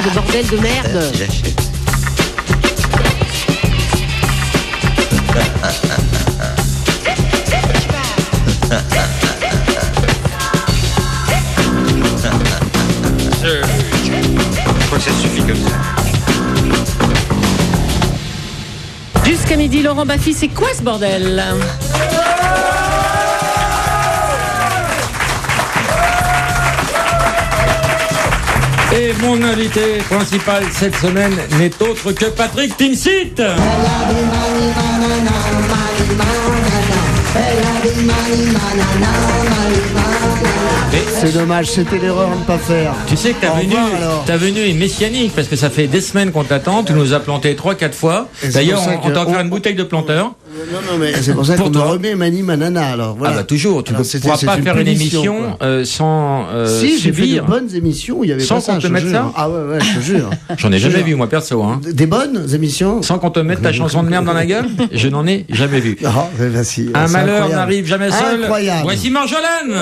de bordel de merde. Je crois que ça suffit comme ça. Jusqu'à midi, Laurent Baffy, c'est quoi ce bordel? Et mon invité principal cette semaine n'est autre que Patrick Timsit. C'est dommage, c'était l'erreur de ne pas faire. Tu sais que ta venue est messianique parce que ça fait des semaines qu'on t'attend. Tu nous as planté 3-4 fois. D'ailleurs, on t'a offert une bouteille de planteur. Non, mais c'est pour ça qu'on me remet Mani Manana. Alors, voilà. Ah bah toujours, tu ne pourras pas faire une émission sans si, j'ai fait de subir. bonnes émissions, il y avait Sans pas ça, qu'on te je mette jure. ça. Ah ouais, je te jure. J'en ai jamais vu moi perso. Hein. Des bonnes émissions. Sans qu'on te mette ta chanson de merde dans la gueule, je n'en ai jamais vu. Ah, bah, si, Un c'est malheur incroyable. n'arrive jamais seul. Incroyable. Voici Marjolaine.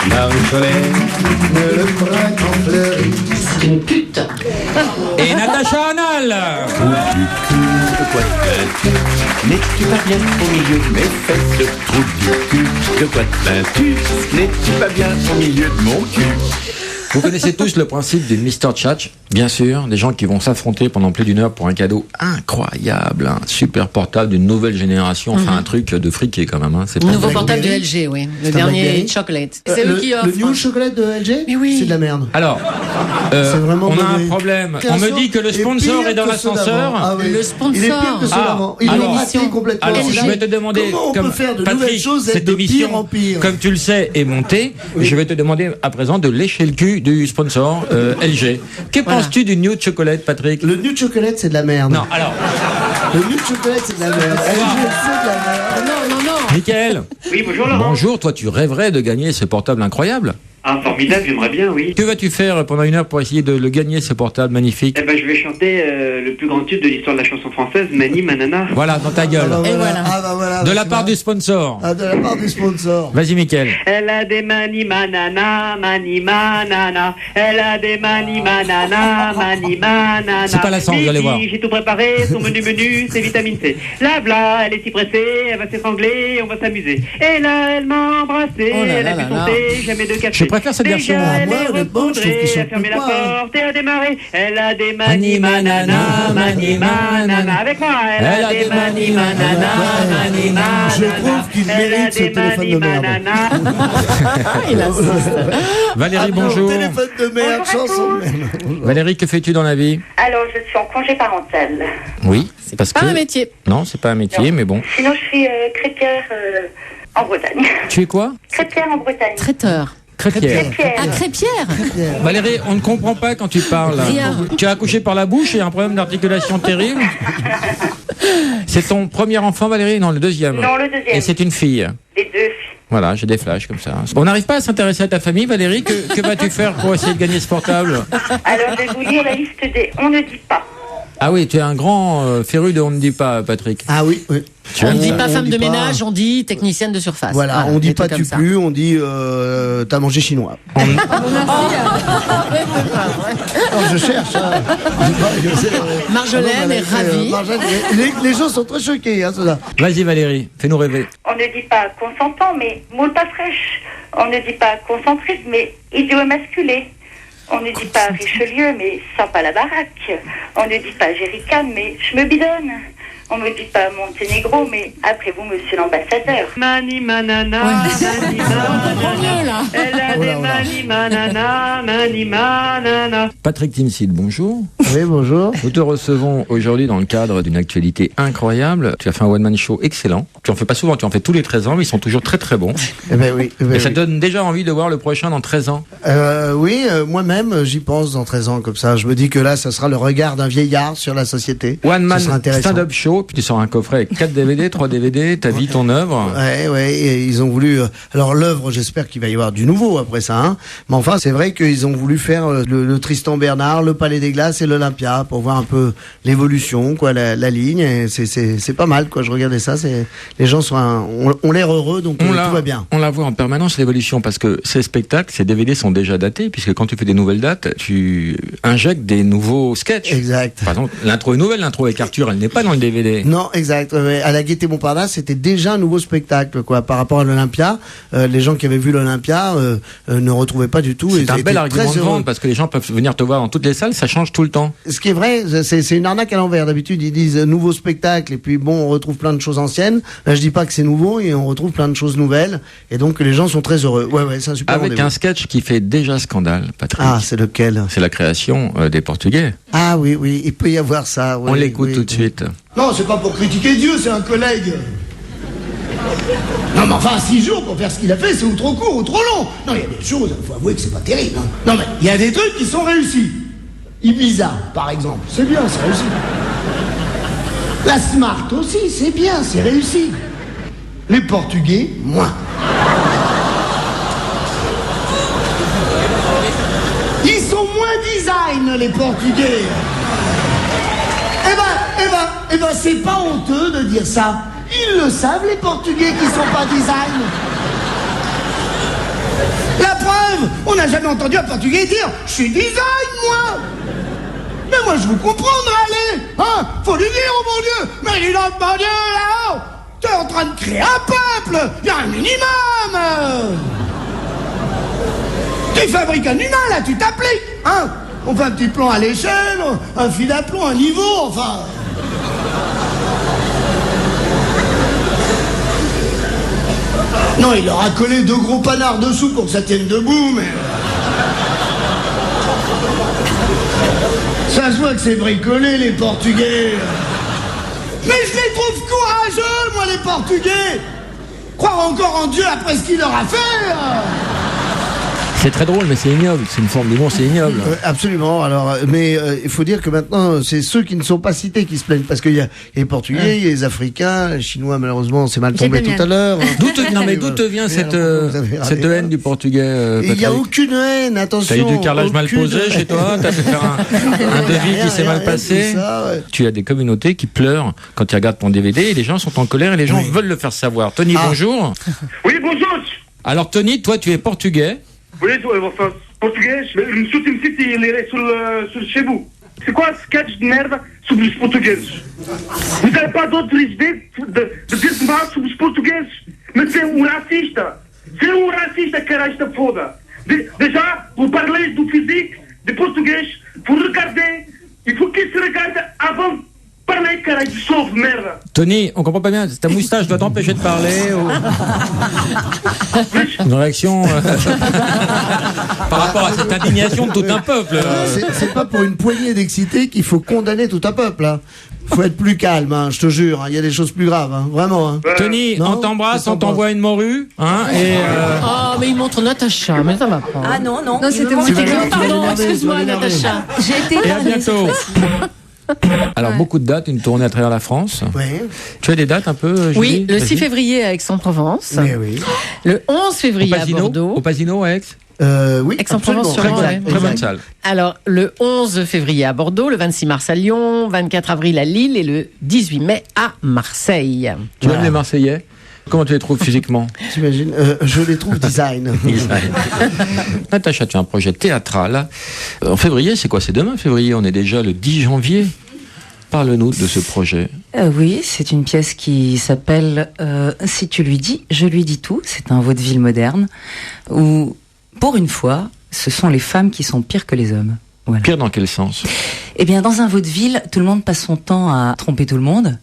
Marie-Jolaine, le printemps fleurit. C'est une pute. Et Natacha Hanal. De quoi te plains-tu? N'es-tu pas bien au milieu de mes fesses? Trou du cul, de quoi te plains-tu? N'es-tu pas bien au milieu de mon cul? Vous connaissez tous le principe du Mr. Tchatch, bien sûr, des gens qui vont s'affronter pendant plus d'une heure pour un cadeau incroyable, un super portable d'une nouvelle génération, enfin un truc de friqué quand même. Hein. C'est pas Nouveau vrai. portable de LG, oui. Le C'est un dernier Blackberry chocolate. C'est eux qui offrent. Le New Chocolate de LG. Mais oui. C'est de la merde. Alors, C'est vraiment on a un mauvais. problème. On me dit que le sponsor est dans l'ascenseur. Ah oui. Le sponsor. Il est pire que ceux Ah, d'avant. Il alors- est raté complètement. Alors, LG. je vais te demander, Comment on comme peut faire de Patrick, nouvelles choses et cette de émission, pire en pire. comme tu le sais, est montée, je vais te demander à présent de lécher le cul du sponsor LG. Que penses-tu du New Chocolate, Patrick? Le New Chocolate, c'est de la merde. Non, alors, Le New Chocolate, c'est de la merde. LG, c'est de la merde. Non. Michael. Oui, bonjour Laurent. Bonjour, toi tu rêverais de gagner ce portable incroyable. Ah, formidable, j'aimerais bien, oui. Que vas-tu faire pendant une heure pour essayer de le gagner, ce portable magnifique? Eh ben, je vais chanter le plus grand tube de l'histoire de la chanson française, Mani Manana. Voilà, dans ta gueule. Et voilà. Ah bah voilà. De la c'est part marrant. du sponsor. Ah, de la part du sponsor. Vas-y, Michael. Elle a des Mani Manana, Mani Manana. Elle a des Mani Manana, Mani Manana. C'est pas la sang, vous allez voir. J'ai tout préparé, son menu, c'est vitamine C. La bla, elle est si pressée, elle va s'étrangler, on va s'amuser. Et là, elle m'a embrassé, Oh là elle là a pu là là. santé, jamais de café. Je préfère cette version. Déjà, elle moi, est honnêtement, je trouve qu'ils repoudrée, sont a fermé plus la pas, hein. porte et a démarré. Elle a des Mani Manana, Mani Manana. Avec moi, elle a des Mani Manana, Mani Manana. Je trouve qu'il Elle a mérite ce des téléphone de Mani merde. Manana. Il insiste. Valérie, bonjour. Téléphone de merde, Bonjour à chanson de tous. merde. Valérie, que fais-tu dans la vie? Alors, je suis en congé parental. Oui, c'est parce Pas que... un métier. Non, c'est pas un métier, Non. mais bon. Sinon, je suis crêpière en Bretagne. Tu es quoi? Crêpière en Bretagne. Traiteur. Crêpière. Crêpière. Ah, crêpière. Valérie, on ne comprend pas quand tu parles. Rien. Tu as accouché par la bouche et un problème d'articulation terrible. C'est ton premier enfant, Valérie? Non, le deuxième. Non, le deuxième. Et c'est une fille. Les deux filles. Voilà, j'ai des flashs comme ça. On n'arrive pas à s'intéresser à ta famille, Valérie. Que vas-tu faire pour essayer de gagner ce portable? Alors, je vais vous lire la liste des on ne dit pas. Ah oui, tu es un grand féru de on ne dit pas, Patrick. Ah oui, oui. On ne dit pas on femme dit de pas- ménage, on dit technicienne de surface. Voilà, on dit des pas trucs tu comme ça. plus, on dit t'as mangé chinois. Non, je cherche. Hein. Marjolaine est ravie. Marjolaine, les gens sont très choqués, hein, cela. Vas-y, Valérie, fais-nous rêver. On ne dit pas consentant, mais moule pas fraîche. On ne dit pas concentrique, mais idiot masculé. On ne dit pas Richelieu, mais sens pas la baraque. On ne dit pas jerrycan, mais je me bidonne. On ne dit pas Monténégro, mais après vous, monsieur l'ambassadeur. Mani Manana, Mani comprend mieux, là. Manana. Elle a des Mani Manana, Mani Manana. Patrick Timsit, bonjour. Oui, bonjour. Nous te recevons aujourd'hui dans le cadre d'une actualité incroyable. Tu as fait un one-man show excellent. Tu en fais pas souvent, tu en fais tous les 13 ans, mais ils sont toujours très très bons. Eh ben oui. Et ça te donne déjà envie de voir le prochain dans 13 ans. Oui, moi-même, j'y pense dans 13 ans comme ça. Je me dis que là, ça sera le regard d'un vieillard sur la société. One Man Ce sera intéressant. stand-up show, euros, puis tu sors un coffret avec 4 DVD, 3 DVD, ta vie, ton œuvre. Ouais, et ils ont voulu. Alors l'œuvre, j'espère qu'il va y avoir du nouveau après ça. Hein. Mais enfin, c'est vrai qu'ils ont voulu faire le Tristan Bernard, le Palais des Glaces et l'Olympia pour voir un peu l'évolution, quoi, la ligne. Et c'est pas mal, quoi. Je regardais ça. Les gens ont l'air heureux, donc tout va bien. On la voit en permanence l'évolution parce que ces spectacles, ces DVD sont déjà datés, puisque quand tu fais des nouvelles dates, tu injectes des nouveaux sketchs. Exact. Par exemple, l'intro est nouvelle, l'intro avec Arthur, elle n'est pas dans le DVD. Non, exact. À la Gaîté Montparnasse, c'était déjà un nouveau spectacle, quoi. Par rapport à l'Olympia, les gens qui avaient vu l'Olympia ne retrouvaient pas du tout. C'est un bel argument de vente parce que les gens peuvent venir te voir dans toutes les salles, ça change tout le temps. Ce qui est vrai, c'est une arnaque à l'envers. D'habitude, ils disent nouveau spectacle et puis bon, on retrouve plein de choses anciennes. Là, je dis pas que c'est nouveau et on retrouve plein de choses nouvelles et donc les gens sont très heureux. Ouais, c'est un super avec rendez-vous. Un sketch qui fait déjà scandale, Patrick. Ah, c'est lequel? C'est la création des Portugais. Ah oui, il peut y avoir ça. On l'écoute tout de suite. Non, c'est pas pour critiquer Dieu, c'est un collègue. Non, mais enfin, 6 jours pour faire ce qu'il a fait, c'est ou trop court ou trop long. Non, il y a des choses, il faut avouer que c'est pas terrible. Hein. Non, mais il y a des trucs qui sont réussis. Ibiza, par exemple, c'est bien, c'est réussi. La Smart aussi, c'est bien, c'est réussi. Les Portugais, moins. Ils sont moins design, les Portugais. Eh ben, c'est pas honteux de dire ça. Ils le savent, les Portugais, qui sont pas design. La preuve, on n'a jamais entendu un Portugais dire « Je suis design, moi !» Mais moi, je vous comprendrai, allez. Hein, faut lui dire, oh mon Dieu. Mais dis donc, mon Dieu, là-haut, t'es en train de créer un peuple. Il y a un minimum. Tu fabriques un humain, là, tu t'appliques. Hein, on fait un petit plan à l'échelle, un fil à plomb, un niveau, enfin... Non, il leur a collé 2 gros panards dessous pour que ça tienne debout, mais... Ça se voit que c'est bricolé, les Portugais. Mais je les trouve courageux, moi, les Portugais. Croire encore en Dieu après ce qu'il leur a fait. C'est très drôle, mais c'est ignoble. C'est une forme d'humour, c'est ignoble. Absolument. Alors, mais il faut dire que maintenant, c'est ceux qui ne sont pas cités qui se plaignent, parce qu'il y a les Portugais, il y a les Africains, les Chinois. Malheureusement, c'est mal tombé tout à l'heure. D'où te vient cette haine du Portugais, Il n'y a aucune haine. Attention. T'as eu du carrelage mal posé chez toi. T'as fait faire un devis qui s'est mal passé. Tu as des communautés qui pleurent quand ils regardent ton DVD et les gens sont en colère et les gens veulent le faire savoir. Tony, bonjour. Oui, bonjour. Alors Tony, toi, tu es portugais. Oui, enfin, portugais, mais le Shooting City, il est sur chez vous. C'est quoi ce sketch de merde sur les Portugais? Vous n'avez pas d'autres idées de dire mal sur les Portugais? Mais c'est un raciste. C'est un raciste, caralho, esta foda. Déjà, vous parlez du physique des Portugais, vous regardez, il faut qu'ils se regardent avant de parler, caralho, de sauve, merde. Tony, on comprend pas bien, ta moustache doit t'empêcher de parler ou... Une réaction par rapport à cette indignation de tout un peuple. C'est pas pour une poignée d'excités qu'il faut condamner tout un peuple. Hein. Faut être plus calme, hein, je te jure. Il y a des choses plus graves, hein, vraiment. Hein. Tony, on t'embrasse, on t'envoie une morue. Hein, et Oh, mais il montre Natacha, mais ça va pas. Ah non, c'était moi. Pardon, excuse-moi, Natacha. J'ai été et à bientôt. Alors, beaucoup de dates, une tournée à travers la France. Oui. Tu as des dates un peu, Julie? Oui, le 6 février à Aix-en-Provence. Oui. Le 11 février à Bordeaux. Au Pasino, à Aix? Oui, Aix-en-Provence, très sûrement. bonne salle. Alors, le 11 février à Bordeaux, le 26 mars à Lyon, 24 avril à Lille et le 18 mai à Marseille. Tu aimes les Marseillais? Comment tu les trouves physiquement? T'imagines, je les trouve design. Natacha, tu as un projet théâtral. En février, c'est quoi? C'est demain, février. On est déjà le 10 janvier. Parle-nous de ce projet. Oui, c'est une pièce qui s'appelle Si tu lui dis, je lui dis tout. C'est un vaudeville moderne où, pour une fois, ce sont les femmes qui sont pires que les hommes. Voilà. Pire dans quel sens? Eh bien, dans un vaudeville, tout le monde passe son temps à tromper tout le monde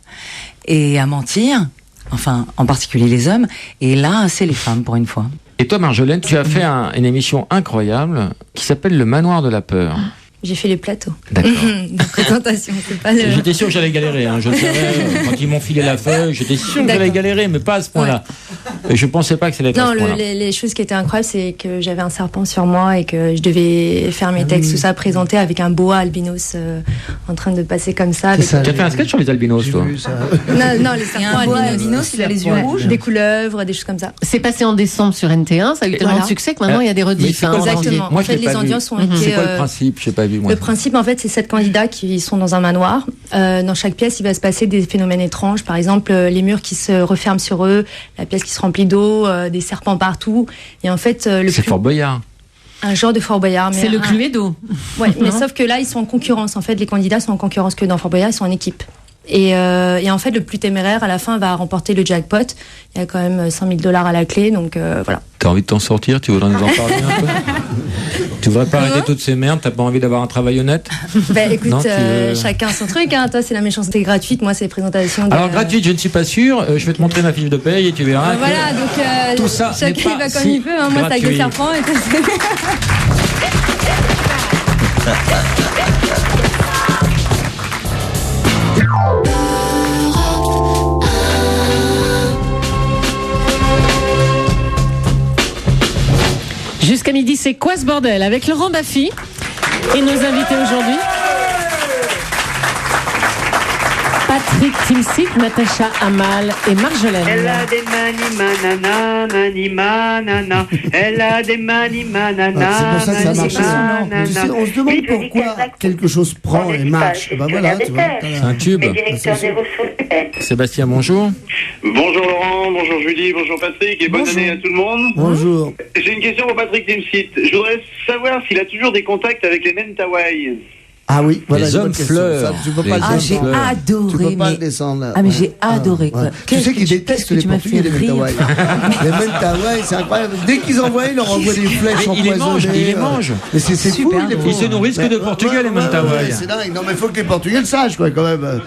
et à mentir. Enfin, en particulier les hommes. Et là, c'est les femmes, pour une fois. Et toi, Marjolaine, tu as fait une émission incroyable qui s'appelle Le Manoir de la Peur. J'ai fait les plateaux. D'accord. De présentation, c'est pas le... J'étais sûr que j'allais galérer. Hein. Je le savais, quand ils m'ont filé la feuille, j'étais sûr que j'allais galérer, mais pas à ce point-là. Ouais. Je pensais pas que ça allait être à ce point-là. Les choses qui étaient incroyables, c'est que j'avais un serpent sur moi et que je devais faire mes textes, tout ça, présenter avec un boa albinos en train de passer comme ça. Tu as fait un sketch sur les albinos, toi? Non, les serpents albinos, il a les yeux rouges, des couleuvres, des choses comme ça. C'est passé en décembre sur NT1, ça a eu tellement de succès que maintenant il y a des rediffs. Exactement. Moi, en fait, les audiences ont été... C'est quoi le principe? Je sais pas. Le principe, en fait, c'est 7 candidats qui sont dans un manoir. Dans chaque pièce, il va se passer des phénomènes étranges. Par exemple, les murs qui se referment sur eux, la pièce qui se remplit d'eau, des serpents partout. Et en fait, c'est Fort Boyard. Un genre de Fort Boyard. C'est le Cluedo. Ouais, mais sauf que là, ils sont en concurrence. En fait, les candidats sont en concurrence que dans Fort Boyard, ils sont en équipe. Et en fait, le plus téméraire, à la fin, va remporter le jackpot. Il y a quand même 100 000 $ à la clé, donc voilà. T'as envie de t'en sortir? Tu voudrais nous en parler un peu? Tu voudrais pas arrêter toutes ces merdes? T'as pas envie d'avoir un travail honnête? Écoute, non, chacun son truc. Hein. Toi, c'est la méchanceté gratuite. Moi, c'est les présentations. Alors, gratuite, je ne suis pas sûr. Je vais te montrer ma fiche de paye et tu verras. Voilà, donc tout ça chacun va comme il peut. Hein. Moi, c'est avec des serpents et tout. Jusqu'à midi, c'est quoi ce bordel? Avec Laurent Baffy et nos invités aujourd'hui. Patrick Timsit, Natacha Amal et Marjolaine. Elle a des mani-manana, mani-manana. Elle a des mani-manana. C'est pour ça que ça marche. Tu sais, on se demande pourquoi quelque chose prend et marche. Ben voilà, tu vois. C'est un tube. Sébastien, bonjour. Bonjour Laurent, bonjour Julie, bonjour Patrick et bonne année à tout le monde. Bonjour. J'ai une question pour Patrick Timsit. Je voudrais savoir s'il a toujours des contacts avec les Mentawai. Ah oui, voilà, les hommes fleurs. Tu peux pas j'ai adoré. Tu peux pas le descendre là. Ah mais j'ai adoré quoi. Tu sais qu'ils détestent les Portugais, les Mentawai. Les Mentawai, c'est incroyable. Dès qu'ils envoient, ils leur envoient des flèches empoisonnées. Ils les mangent. Mais c'est fou. Ils se nourrissent que de Portugais, les Mentawai. C'est dingue. Non mais il faut que les Portugais le sachent quoi quand même.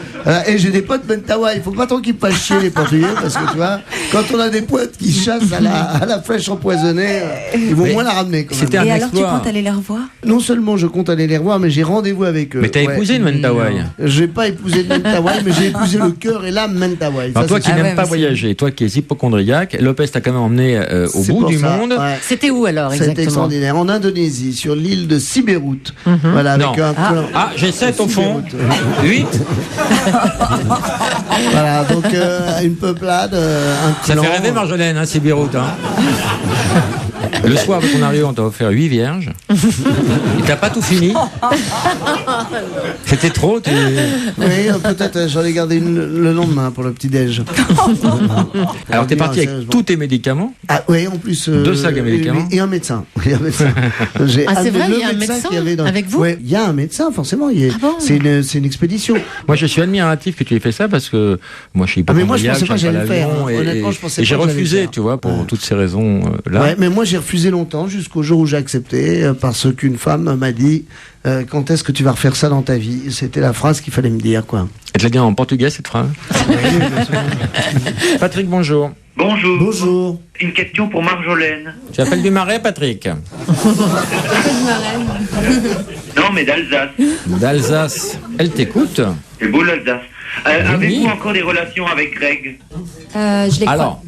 Et j'ai des potes Mentawai. Il faut pas trop qu'ils fassent chier les Portugais parce que tu vois, quand on a des potes qui chassent à la flèche empoisonnée, ils vont moins la ramener. Et alors tu comptes aller les revoir? Non seulement je compte aller les revoir, mais j'ai rendez-vous avec eux. Mais t'as épousé une Mentawai? J'ai pas épousé une Mentawai, mais j'ai épousé le cœur et l'âme Mentawai. Toi qui n'aimes pas voyager, toi qui es hypochondriaque, Lopez t'a quand même emmené au bout du monde. Ouais. C'était où alors exactement? C'était extraordinaire, en Indonésie, sur l'île de Siberut. Voilà, avec j'ai 7 au fond. 8. Voilà, donc une peuplade, un Ça clan. fait rêver Marjolaine, hein, Siberut. Hein. Le soir de ton arrivée, on t'a offert 8 vierges. Et t'as pas tout fini. C'était trop. Oui, peut-être j'en ai gardé une le lendemain pour le petit-déj. Alors t'es parti avec tous tes médicaments? Ah oui, en plus. 2 sacs à médicaments? Et un médecin. C'est vrai, il y a un médecin avec vous? Oui, il y a un médecin, forcément. C'est une expédition. Moi, je suis admiratif que tu aies fait ça parce que moi, je suis hypochondriaque. Mais moi, je pensais pas que j'allais le faire. Honnêtement, je pensais pas. Et j'ai refusé, tu vois, pour toutes ces raisons-là. Ouais, mais moi, j'ai refusé longtemps, jusqu'au jour où j'ai accepté, parce qu'une femme m'a dit quand est-ce que tu vas refaire ça dans ta vie? C'était la phrase qu'il fallait me dire, quoi. Elle te l'a dit en portugais, cette phrase? Patrick, bonjour. Bonjour. Bonjour. Une question pour Marjolaine. Tu appelles du Marais, Patrick? Non, mais d'Alsace. D'Alsace. Elle t'écoute? C'est beau l'Alsace. Avez-vous encore des relations avec Greg? Je l'ai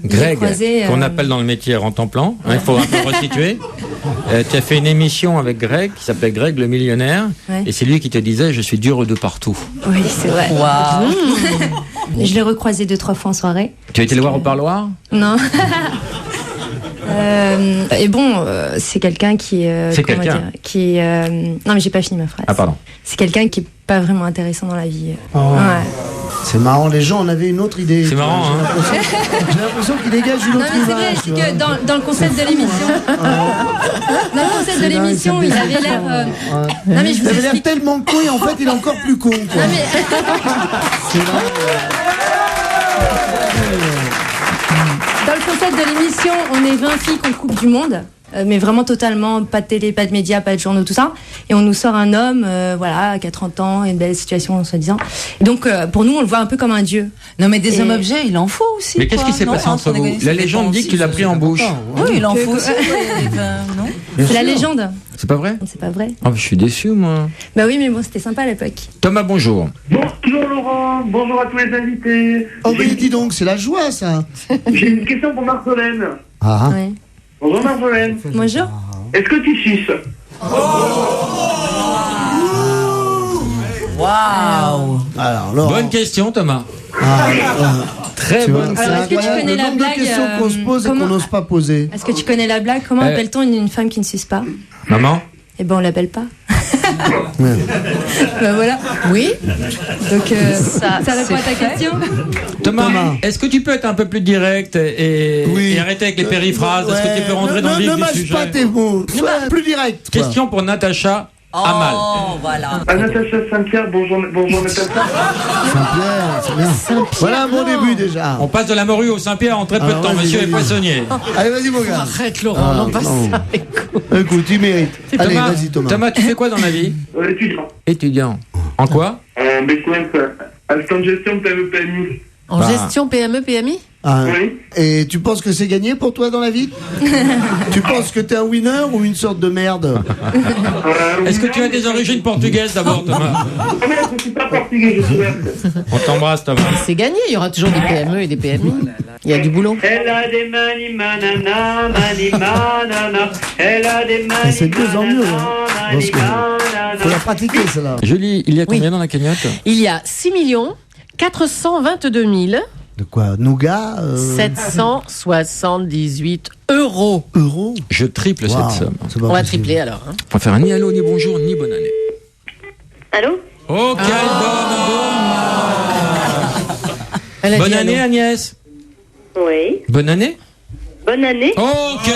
Greg, croisé, qu'on appelle dans le métier Rentemplant, il faut un peu resituer. Tu as fait une émission avec Greg, qui s'appelait Greg le millionnaire, et c'est lui qui te disait « Je suis dur de partout ». Oui, c'est vrai. Wow. Je l'ai recroisé 2-3 fois en soirée. Tu as été le voir au parloir? Non. Et bon, c'est quelqu'un qui. Non, mais j'ai pas fini ma phrase. Ah, pardon. C'est quelqu'un qui est pas vraiment intéressant dans la vie. Oh. Ouais. C'est marrant, les gens en avaient une autre idée. C'est marrant, hein. J'ai l'impression qu'il dégage une autre Non, mais image. c'est vrai, c'est que dans le concept de l'émission. Dans le concept de l'émission, il avait l'air. Non, mais je vous il avait l'air explique. tellement con et en fait, il est encore plus con, quoi. Non, mais. C'est vrai. Dans le concept de l'émission, on est 20 filles qu'on coupe du monde. mais vraiment totalement, pas de télé, pas de médias, pas de journaux, tout ça. Et on nous sort un homme, voilà, qui a 30 ans, une belle situation, en soi-disant. Donc, pour nous, on le voit un peu comme un dieu. Non, mais des hommes-objets, il en faut aussi. Mais qu'est-ce qui s'est passé entre vous? La légende dit que tu l'as pris en bouche. Oui, il en faut aussi. Non. C'est la légende. C'est pas vrai? C'est pas vrai. Oh, je suis déçu, moi. Bah oui, mais bon, c'était sympa à l'époque. Thomas, bonjour. Bonjour Laurent, bonjour à tous les invités. Oh oui, dis donc, c'est la joie, ça. J'ai une question pour Marjolaine. Ah. Ouais. Bonjour Marjolaine. Bonjour. Est-ce que tu suces? Waouh. Alors, Laurent. Bonne question, Thomas. Très Tu vois, bonne c'est Alors, est-ce que tu incroyable connais le la nombre de blague, questions qu'on se pose et comment- qu'on n'ose pas poser. Est-ce que tu connais la blague? Comment appelle-t-on une femme qui ne suce pas? Maman? Eh ben, on l'appelle pas. Ben voilà. Oui. Donc, ça répond à ta question? Thomas, Thomas. est-ce que tu peux être un peu plus direct et arrêter avec les périphrases? Est-ce que tu peux rentrer dans le vif Ne du mâche sujet? pas tes mots. Sois plus direct. toi. Question pour Natacha Amal. Oh, voilà. Natacha Saint-Pierre, bonjour Natacha. Saint-Pierre, c'est bien. Voilà un bon début déjà. On passe de la morue au Saint-Pierre en très peu de Alors, temps. vas-y, Monsieur est vas-y. poissonnier. Allez, vas-y, mon gars. Arrête, Laurent, non, pas ça. Écoute, tu mérites. Allez, Thomas, vas-y, Thomas. Thomas, tu fais quoi dans la vie? Étudiant. Étudiant. En quoi? Assistant de gestion PME. En gestion PME, PMI? Ah, Oui. et tu penses que c'est gagné pour toi dans la vie? Tu penses que t'es un winner ou une sorte de merde? Est-ce que tu as des origines portugaises d'abord, Thomas? Mais je suis pas portugais, je suis verte. On t'embrasse, Thomas. C'est gagné, il y aura toujours des PME et des PMI. Il y a du boulot. Elle a des mani manana, mani manana. Elle a des mani C'est de mieux en mieux. Hein. Parce que faut la pratiquer, celle-là. Julie, il y a combien dans la cagnotte? Il y a 6 422 De quoi? Nougat 778 euros. Euros? Je triple Wow, cette somme. c'est pas On va possible. tripler alors. Hein. On va faire ni allô, ni bonjour, ni bonne année. Allô? Oh, quelle Elle a bonne dit année, allô. Agnès. Oui. Bonne année. Bonne année. Oh, quelle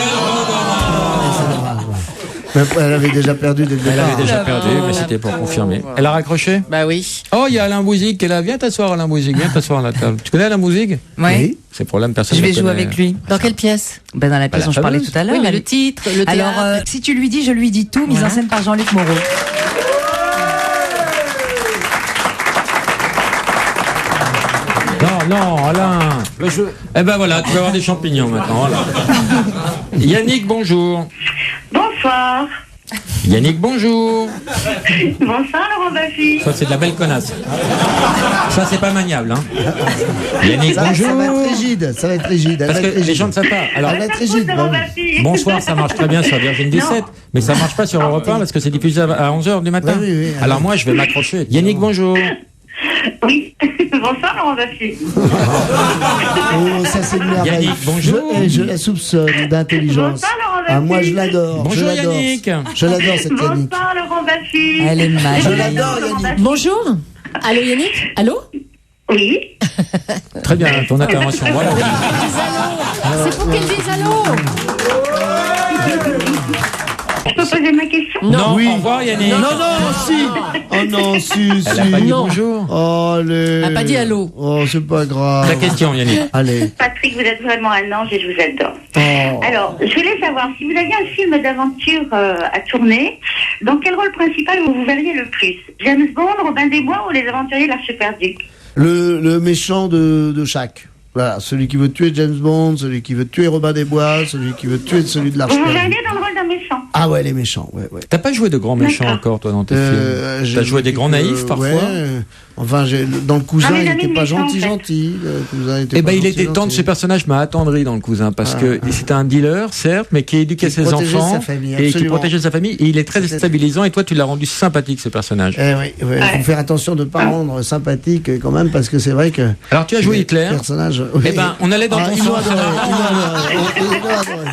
Mais elle avait déjà perdu dès le Elle départ. avait déjà perdu, mais c'était pour confirmer. Elle a raccroché? Bah oui. Oh, il y a Alain Bouzig qui est là. Viens t'asseoir, Alain Bouzig. Viens t'asseoir à la table. Tu connais Alain Bouzig? Oui. C'est problème, personne Je vais ne jouer connaît. avec lui. Dans quelle pièce? Ben, dans la pièce la dont je parlais fameuse. tout à l'heure. Oui, mais le titre, le théâtre. Alors, si tu lui dis, je lui dis tout, mise en scène par Jean-Luc Moreau. Non, Alain. Eh ben voilà, tu vas avoir des champignons maintenant. Voilà. Yannick, bonjour. Bonsoir. Yannick, bonjour. Bonsoir, Laurent Baffy. Ça, c'est de la belle connasse. Ça, c'est pas maniable. Hein. Yannick, Ça va bonjour. être rigide, ça va être rigide. Parce elle va être que les rigide. gens ne savent pas. Alors, Elle va être rigide. Laurent bah Baffy. bonsoir, ça marche très bien sur Virgin 17, mais ça marche pas sur Europe 1 parce que c'est diffusé à 11h du matin. Oui, oui, oui. Alors moi, je vais m'accrocher. Yannick, bonjour. Oui. Bonsoir, Laurent Baffy. Oh, ça c'est une merveille. Yannick, bonjour. Je la soupçonne d'intelligence. Bonsoir, Laurent Baffy. Ah, moi je l'adore. Bonjour, je l'adore. Yannick. Je l'adore cette Yannick. Bonsoir, Laurent Baffy. Elle est Je magnifique. l'adore Yannick. Bonjour. Allô Yannick? Allô? Oui. Très bien, ton intervention. Voilà. C'est pour qu'elle dise allô. Je peux poser ma question? Non, Oui. au revoir, Yannick. Non, non, si. Oh non, si, Elle a pas si. dit Non. bonjour. Oh, allez. Elle a pas dit allô. Oh, c'est pas grave. Ta question, Yannick. Allez. Patrick, vous êtes vraiment un ange et je vous adore. Oh. Alors, je voulais savoir, si vous aviez un film d'aventure à tourner, dans quel rôle principal vous verriez le plus? James Bond, Robin des Bois ou Les Aventuriers de l'Arche perdue? Le méchant de chaque. Voilà, celui qui veut tuer James Bond, celui qui veut tuer Robin des Bois, celui qui veut tuer celui de l'Arche Vous vous perdue. verriez dans le rôle d'un méchant? Ah ouais, les méchants, ouais, ouais. T'as pas joué de grands méchants D'accord. encore, toi, dans tes films? J'ai T'as joué des grands naïfs, parfois? Ouais. Enfin, dans le cousin, Ah, mais il j'avais était une pas méchante, gentil, en fait. gentil. Le cousin était Eh pas ben, il gentil, était temps de gentil. ce personnage m'a attendri dans le cousin parce que c'était un dealer, certes, mais qui éduquait Qui ses protégeait enfants sa famille, et qui absolument. protégeait sa famille. Et il est très déstabilisant. Et toi, tu l'as rendu sympathique, ce personnage. Eh oui, il faut faire attention de ne pas rendre sympathique quand même, parce que c'est vrai que. Alors, tu as joué Hitler. Personnage. Eh ben, on allait dans ton ils l'ont sens. adoré, ils l'ont adoré.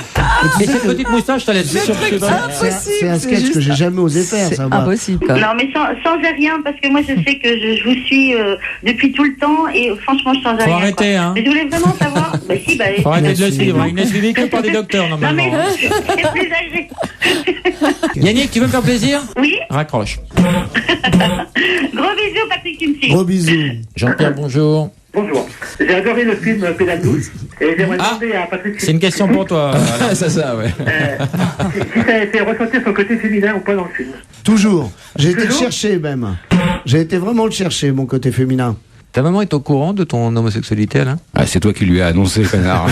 Et cette petite moustache, t'as l'air sûr que tu vas. C'est un sketch que j'ai jamais osé faire, ça. moi. Impossible, quoi. Non, mais sans rien, parce que moi, je sais que je vous suis depuis tout le temps et franchement, je change Faut rien. arrêter, quoi. hein. Mais je voulais vraiment savoir. Bah si, bah. Faut arrêter de le Merci. suivre. Il n'est suivi que par des docteurs, Non, normalement. mais c'est plus âgé. Yannick, tu veux me faire plaisir? Oui. Raccroche. Gros bisous, Patrick Kimchi. Gros bisous. Jean-Pierre, bonjour. Bonjour. J'ai adoré le film Pédale douce. Et j'aimerais demander à Patrick... C'est une question pour toi. C'est ça, ouais. si ça a été ressenti son côté féminin ou pas dans le film. Toujours. J'ai été le chercher même. J'ai été vraiment le chercher, mon côté féminin. Ta maman est au courant de ton homosexualité, Alain? Ah, c'est toi qui lui as annoncé, connard.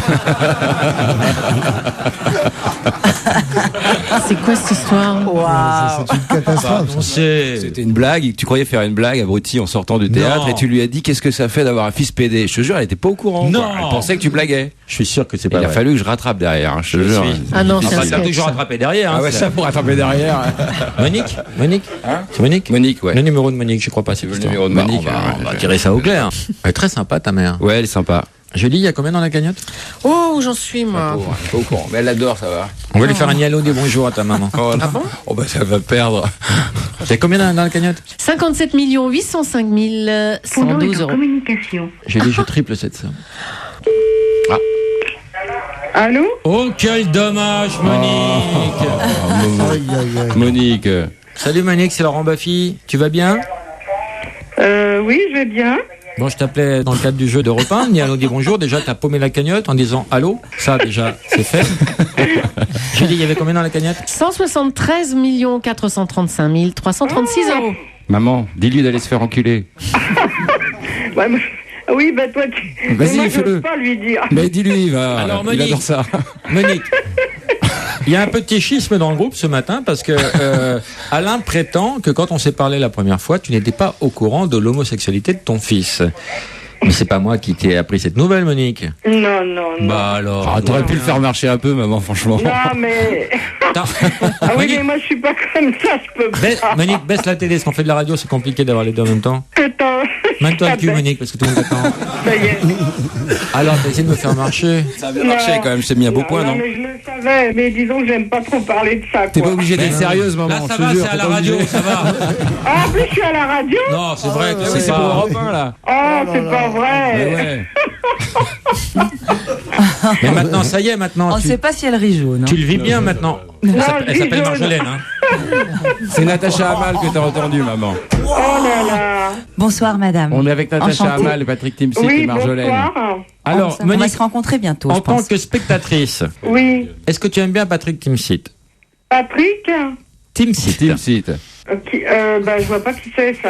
C'est quoi cette histoire? C'est une catastrophe. C'était une blague. Tu croyais faire une blague, abruti, en sortant du théâtre, et tu lui as dit qu'est-ce que ça fait d'avoir un fils pédé. Je te jure, elle était pas au courant. Non. Quoi. Elle pensait que tu blaguais. Je suis sûr que c'est pas Il a vrai. fallu que je rattrape derrière. Hein, je te jure. Ah non, c'est un T'as sketch. toujours rattrapé derrière. Ah Hein, ouais, c'est- ça pour rattraper derrière. Monique C'est Monique Monique, ouais. Le numéro de Monique, je crois pas. C'est Le numéro de Monique. On va tirer ça au clair. Elle est très sympa, ta mère. Ouais, elle est sympa. Julie, il y a combien dans la cagnotte? Oh, où j'en suis, moi? Pauvre, elle est pas au courant. Mais elle l'adore, ça va. On va lui faire un nialo des bonjours à ta maman. Oh, Ah bon? Oh bah ça va perdre. T'as combien dans la cagnotte? 57 805 112 euros. Communication. Julie, je triple cette somme. Allô? Oh, quel dommage, Monique. Aïe, aïe, aïe. Monique. Salut Monique, c'est Laurent Baffy. Tu vas bien? Oui, je vais bien. Bon, je t'appelais dans le cadre du jeu de repas. Nialo dit bonjour. Déjà, t'as paumé la cagnotte en disant allô. Ça, déjà, c'est fait. Julie, il y avait combien dans la cagnotte? 173 435 336 euros. Maman, dis-lui d'aller se faire enculer. Ouais, mais- Oui, bah toi, tu... Vas-y, moi, fais-le. j'ose pas lui dire. Mais dis-lui, va. Alors, il Monique. adore ça. Monique, il y a un petit schisme dans le groupe ce matin parce que Alain prétend que quand on s'est parlé la première fois, tu n'étais pas au courant de l'homosexualité de ton fils. Mais c'est pas moi qui t'ai appris cette nouvelle, Monique. Non, non, non. Bah alors. Ah, t'aurais pu le faire marcher un peu, maman, franchement. Non, mais... Attends. Ah oui, Monique, mais moi, je suis pas comme ça, je peux pas. Monique, baisse la télé, parce qu'on fait de la radio, c'est compliqué d'avoir les deux en même temps. Attends. Mène-toi le cul, Monique, parce que tout le monde t'attend. Ça y est. Alors, t'as essayé de me faire marcher. Ça a bien marché quand même, je t'ai mis un beau point, non? mais je le savais, mais disons que j'aime pas trop parler de ça, T'es pas quoi. obligé d'être sérieuse, maman. Là, ça je te va, jure, c'est à t'es la pas radio, obligé. ça va. Ah, en plus, je suis à la radio. Non, c'est vrai que Oui, c'est pour Europe 1, là. Oh, c'est pas vrai. Mais ouais. Mais maintenant, ça y est, maintenant. On ne tu, sait pas si elle rit jaune. tu le vis bien maintenant. Non, Elle s'appelle Marjolaine. Hein. C'est Natacha Hamal que t'as entendu, maman. Oh là là. Bonsoir, madame. On est avec Natacha Enchantée. Hamal, Patrick Timsit Oui, et Marjolaine. bonsoir. Alors, on va Monique, se rencontrer bientôt, en je tant pense. que spectatrice, Oui. est-ce que tu aimes bien Patrick Timsit? Patrick Timsit. Timsit. Bah, je vois pas qui c'est, ça.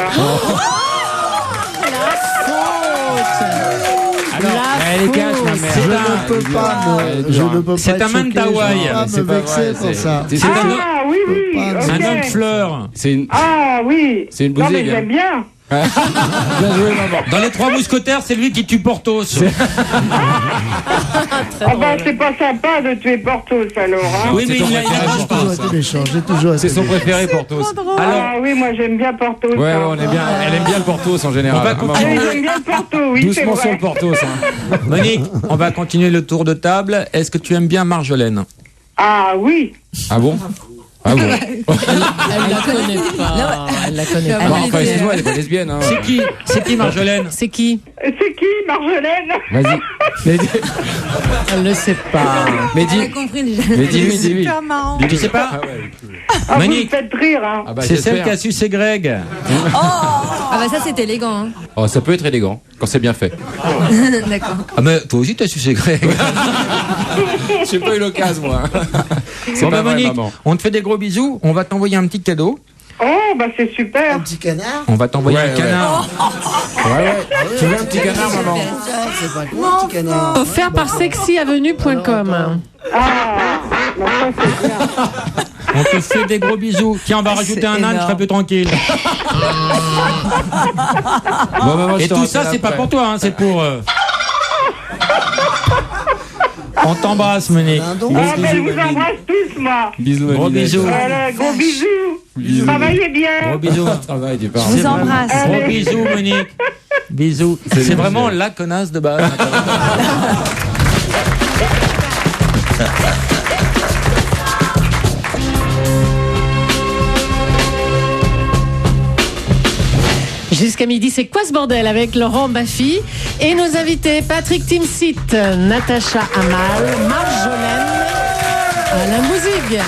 Elle est cash, ma mère. Je ne peux pas, moi. Je ne peux pas. C'est être un choqué, Mentawai. Je ne peux pas C'est me pas vexer vrai, pour c'est- ça. c'est- Ah, oui, oui. pas- ok. Un homme fleur. C'est une. Ah, oui. C'est une Non, mais bousille, hein. j'aime bien. Bien joué, maman. Dans les Trois Mousquetaires, c'est lui qui tue Porthos. Ah, bah, c'est pas sympa de tuer Porthos, alors, hein. Oui, mais C'est ton il a préféré, pas, je J'ai toujours pense. été méchant, j'ai toujours été C'est son méchant. préféré, Porthos. Ah, oui, moi, j'aime bien Porthos. Ouais, hein. on est bien. Elle aime bien le Porthos en général. On va hein, maman. Ah, continuer. oui, j'aime bien le Porto, oui, c'est Doucement sur vrai. le Porthos. Hein. Monique, on va continuer le tour de table. Est-ce que tu aimes bien Marjolaine? Ah, oui. Ah bon? Ah bon? Elle la connaît pas. Elle la connaît Bon, pas. enfin, excuse-moi, elle est pas lesbienne. Hein. C'est qui Marjolaine? C'est qui? C'est qui, Marjolaine? Vas-y. Mais, Elle ne sait pas. mais dis. Mais dis-lui, dis-lui. Tu sais pas? Ah, vous me Monique, faites rire, hein. Ah bah, c'est celle j'espère. qui a sucé Greg. Ah bah ça c'est élégant. Hein. Oh, ça peut être élégant quand c'est bien fait. D'accord. Ah mais toi aussi t'as sucé Greg. J'ai pas eu l'occasion, moi. C'est Bon pas bah vrai, Monique, maman. on te fait des gros bisous. On va t'envoyer un petit cadeau. Oh, bah, c'est super. Un petit canard. On va t'envoyer Ouais, un canard. Ouais. Tu veux un petit canard, maman? C'est pas con, un petit canard. Offert par sexyavenue.com. Ah, bah, ça, c'est bien. On te fait des gros bisous. Tiens, on va rajouter C'est un âne, je serai énorme. plus tranquille. Bon, maman, je Et te tout ça, rappelle c'est pas après. pour toi, hein, c'est pour. On t'embrasse, Monique. Ah, bah, je vous embrasse tous, moi. Bisous, Gros Maminette. bisous. Voilà, gros bisous. Bisous. Travaillez bien. Gros bisous. Travail, tu parles. Je vous embrasse. Gros Allez. bisous, Monique. Bisous. C'est vraiment la connasse de base. Jusqu'à midi, c'est quoi ce bordel avec Laurent Baffy et nos invités Patrick Timsit, Natacha Hamal, Marjolaine, Alain Bouzig.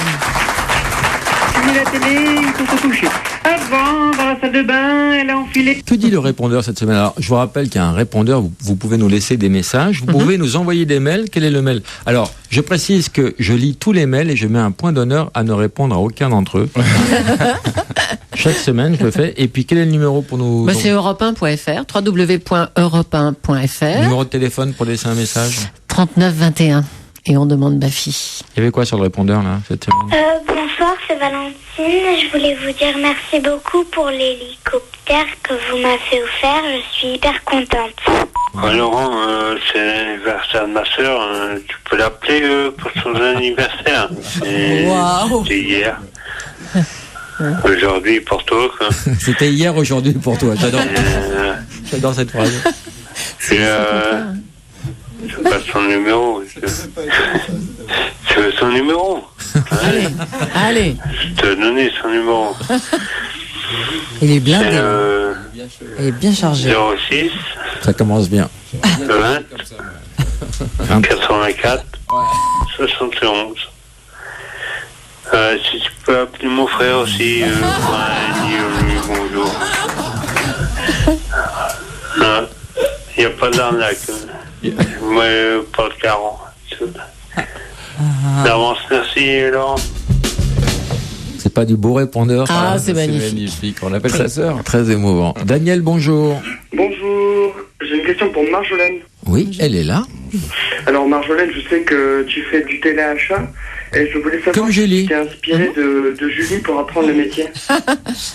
mis la télé pour se coucher. Avant, dans la salle de bain, elle a enfilé. Que dit le répondeur cette semaine? Alors, je vous rappelle qu'il y a un répondeur, vous pouvez nous laisser des messages, vous pouvez nous envoyer des mails. Quel est le mail? Alors, je précise que je lis tous les mails et je mets un point d'honneur à ne répondre à aucun d'entre eux. Chaque semaine, je le fais. Et puis, quel est le numéro pour nous... C'est europe1.fr, www.europe1.fr. Numéro de téléphone pour laisser un message? 39 21. Et on demande Bafi. Il y avait quoi sur le répondeur, là, cette semaine? Bonsoir, c'est Valentine. Je voulais vous dire merci beaucoup pour l'hélicoptère que vous m'avez offert. Je suis hyper contente. Laurent, c'est l'anniversaire de ma soeur. Tu peux l'appeler pour son anniversaire. C'était hier. Aujourd'hui pour toi, quoi. C'était hier, aujourd'hui pour toi. J'adore cette phrase. Je passe son numéro. Tu veux son numéro? Allez. Je te donnais son numéro. Il est blindé. Il est bien chargé. 06. Ça commence bien. 20. 84. 71. Si tu peux appeler mon frère aussi, dis-lui bonjour. Non, il n'y a pas d'arnaque. Moi, pas de 40. D'avance, merci, Laurent. C'est pas du beau répondeur. Ah, c'est magnifique. On appelle sa sœur. Très émouvant. Daniel, bonjour. Bonjour, j'ai une question pour Marjolaine. Oui, elle est là. Alors Marjolaine, je sais que tu fais du téléachat et je voulais savoir Comme Julie. si tu es inspirée de Julie pour apprendre le métier.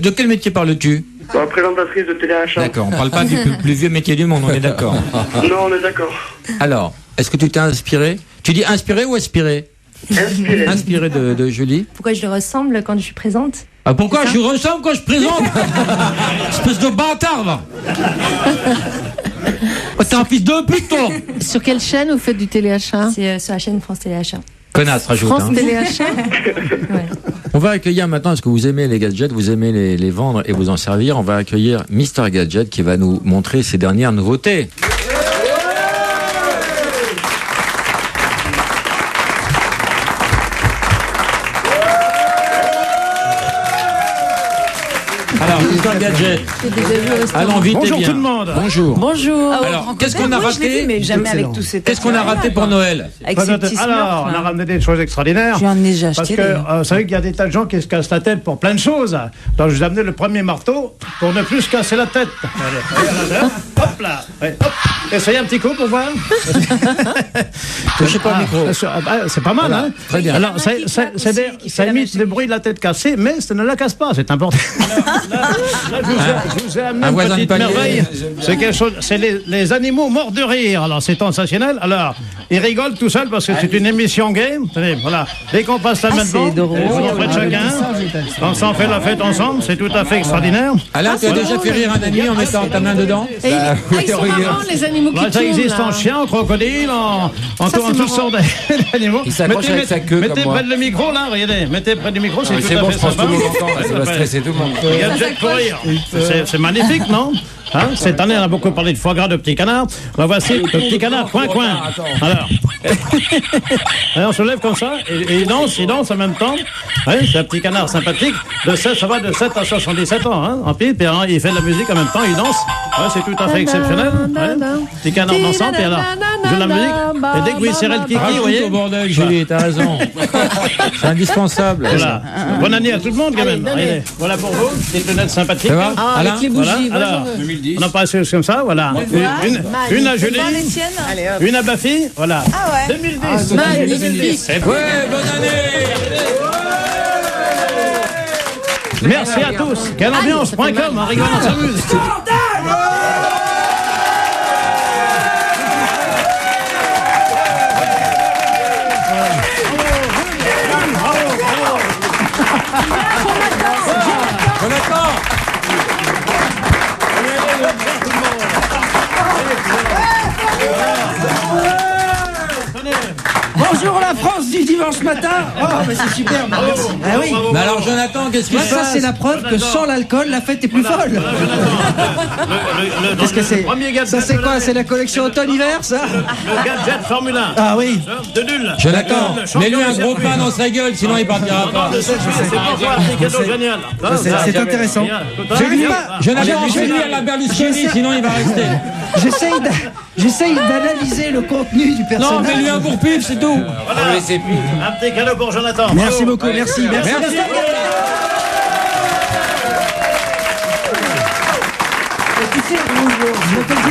De quel métier parles-tu? Présentatrice de téléachat. D'accord, on parle pas du plus vieux métier du monde, on est d'accord. Non, on est d'accord. Alors, est-ce que tu t'es inspiré? Tu dis inspiré ou aspiré? Inspiré. Inspiré de Julie. Pourquoi je le ressemble quand je suis présente? Ah, pourquoi je ressemble quand je présente? Espèce de bâtard, va. T'es un fils de pute, toi. Sur quelle chaîne vous faites du téléachat? C'est sur la chaîne France Téléachat. Connasse, rajoute. France Téléachat. Ouais. On va accueillir maintenant, est-ce que vous aimez les gadgets, vous aimez les vendre et vous en servir? On va accueillir Mister Gadget qui va nous montrer ses dernières nouveautés. Alors, Mister Gadget. Allons vite. Bonjour et bien. tout le monde. Bonjour. Bonjour. Alors, qu'est-ce qu'on a raté? mais jamais avec tous ces Qu'est-ce qu'on a raté pour Noël? Avec ces petits Alors, on a ramené des choses extraordinaires. J'en ai déjà Parce acheté. que vous savez qu'il y a des tas de gens qui se cassent la tête pour plein de choses. Donc je vous ai amené le premier marteau pour ne plus se casser la tête. Allez, hop là. Ouais, hop. Essayez un petit coup pour voir. Touchez pas le micro. C'est pas mal, Voilà. hein? Très bien. Alors, ça imite le bruit de la tête cassée, mais ça ne la casse pas, c'est important. Là, je vous ai amené Un une voisin de petite palier. merveille. C'est quelque chose. C'est les animaux morts de rire. Alors, c'est sensationnel. Alors, ils rigolent tout seuls parce que c'est une émission gay. Tenez, voilà. Dès qu'on passe la main devant, vous en faites chacun. On s'en fait la fête ensemble. C'est tout à fait extraordinaire. Alain, tu as déjà fait rire un ami en mettant ta main dedans? Ils sont marrants, les animaux qui Ça tournent, existe là. en chien, en crocodile, en Ça, c'est toutes sortes d'animaux. Il s'accroche avec sa queue, Mettez comme près moi. de le micro, là, regardez. Mettez près du micro, c'est mais tout c'est à bon, fait je pense sympa. que tout le monde entend, là, ça va stresser tout le monde. Gadget pour rire. C'est magnifique, non? Hein, cette année, on a beaucoup parlé de foie gras, de petit canard. Ben, voici le petit canard, coin. Alors, on se lève comme ça, et il danse en même temps. Hein, c'est un petit canard sympathique. Ça va de 7 à 77 ans, hein, en pipe, et hein, il fait de la musique en même temps, il danse. Ouais, c'est tout à fait exceptionnel. Hein. Petit canard dansant, et alors, il joue de la musique. Et dès que vous serrez le kiki, vous voyez. Au bordel, Julie, t'as raison. C'est indispensable. Voilà. Bonne année à tout le monde, quand même. Allez, voilà pour vous, des lunettes sympathiques. Ça va, Ah, Alain? avec les bougies. Voilà. Alors, on a passé comme ça, voilà. Une à Julie, une à Bafi, voilà. Ah ouais. 2010. Magnifique. Ouais, bonne année. Merci à tous. Quelle ambiance.com, en rigolant, on s'amuse. Bonjour la France du dimanche matin. Oh, mais c'est super, merci. Ah oui. Mais alors Jonathan, qu'est-ce qui se Ça, passe? c'est la preuve que sans l'alcool, la fête est plus folle. Qu'est-ce que c'est? Ça, c'est quoi? C'est la collection automne-hiver, ça? Le gadget Formule 1. Ah oui. De nul. Jonathan, mets-lui un gros pain dans sa gueule, sinon il partira pas. C'est pourquoi c'est cadeau génial. C'est intéressant. Jonathan, mets-lui à la Berlusconi, sinon il va rester. J'essaye d'analyser le contenu du personnage. Non, mets-lui un bourre-pif, c'est tout. Voilà. Un petit cadeau pour Jonathan. Merci beaucoup, merci. Merci.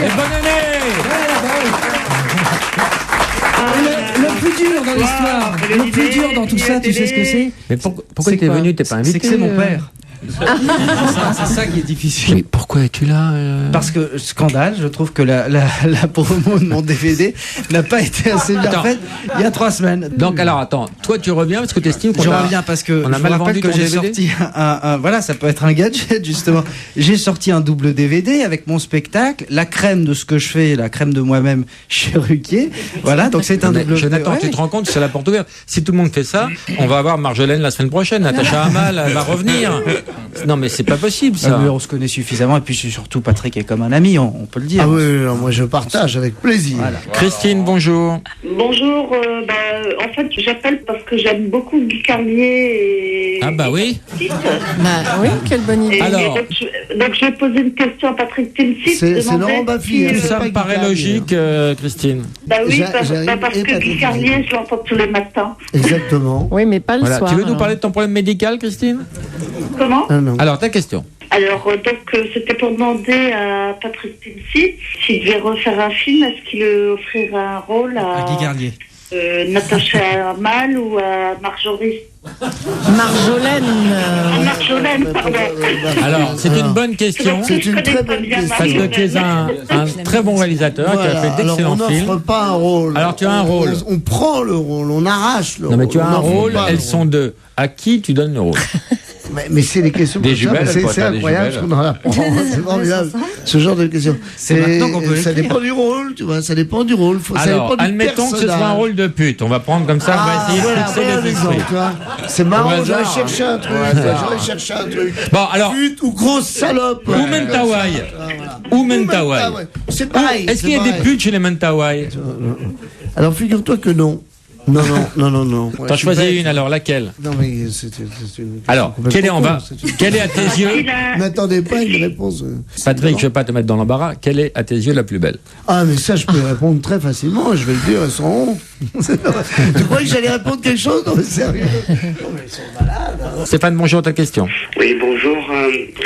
Et bonne année. Le plus dur dans l'histoire, le plus dur dans tout ça, tu sais ce que c'est? Mais pourquoi t'es venu? T'es pas invité? C'est que c'est mon père. C'est ça qui est difficile. Mais pourquoi es-tu là Parce que, scandale, je trouve que la promo de mon DVD n'a pas été assez bien faite il y a 3 semaines. Donc alors attends, toi tu reviens parce que t'estimes qu'on Je reviens parce que on a je mal vous rappelle vendu que ton j'ai DVD. sorti voilà, ça peut être un gadget justement. J'ai sorti un double DVD avec mon spectacle, la crème de ce que je fais, la crème de moi-même chez Ruquier. Voilà, donc c'est un double. Jonathan, tu te rends compte que c'est la porte ouverte. Si tout le monde fait ça, on va avoir Marjolaine la semaine prochaine, Natacha Hamal, elle va revenir. Non mais c'est pas possible ça. On se connaît suffisamment et puis surtout Patrick est comme un ami, on peut le dire. Ah oui, non, moi je partage avec plaisir. Voilà. Christine, bonjour. Bonjour, en fait j'appelle parce que j'aime beaucoup Guy Carlier et... Ah bah oui. Bah oui, quelle bonne idée. Alors. Donc je vais poser une question à Patrick Timsit. C'est Laurent Baffy. Tout ça me paraît logique, Christine. Bah oui, parce que Guy Carlier, je l'entends tous les matins. Exactement. Oui, mais pas le Voilà. soir. Tu veux nous alors. parler de ton problème médical, Christine? Comment? Alors ta question. Alors, c'était pour demander à Patrick Timsit s'il devait refaire un film, est-ce qu'il offrirait un rôle à Guy Carlier. Natacha Hamal ou à Marjorie? Marjolaine. Pardon. Alors, c'est une bonne question. C'est une très bonne question. Parce que tu es un très bon réalisateur qui a fait d'excellents alors on films. n'offre pas un rôle. Alors tu as un rôle. On prend le rôle, on arrache le rôle. Non mais tu as On un n'offre rôle, pas le elles rôle. sont deux. À qui tu donnes le rôle? Mais c'est des questions Des comme ça, jumelles, mais elle pourrait c'est faire des incroyable jumelles. ce qu'on en apprend. C'est formidable. Ce genre de questions. C'est maintenant qu'on peut Ça l'écrire. dépend du rôle, tu vois. Ça dépend du rôle. Ça Alors, dépend du admettons que ce soit un personnage. rôle de pute. On va prendre comme ça, on va essayer de voilà, fixer voilà les l'exemple, esprits. tu vois. C'est marrant, Au j'aurais hasard. cherché un truc. J'aurais cherché un truc. Bon, alors, Pute ou grosse salope. ou Mentawai. Ou Mentawai. C'est pareil. Est-ce qu'il y a des putes chez les Mentawai? Alors figure-toi que non. Non. Ouais, T'en je suis choisis bête. une alors, laquelle? Non mais c'est une. Alors, quelle est à tes yeux? N'attendez pas une réponse. Patrick, je vais pas te mettre dans l'embarras. Quelle est à tes yeux la plus belle? Ah mais ça je peux y répondre très facilement. Je vais le dire sans honte. Tu crois que j'allais répondre quelque chose? Non mais sérieux. Non mais ils sont malades. Stéphane, bonjour, ta question. Oui, bonjour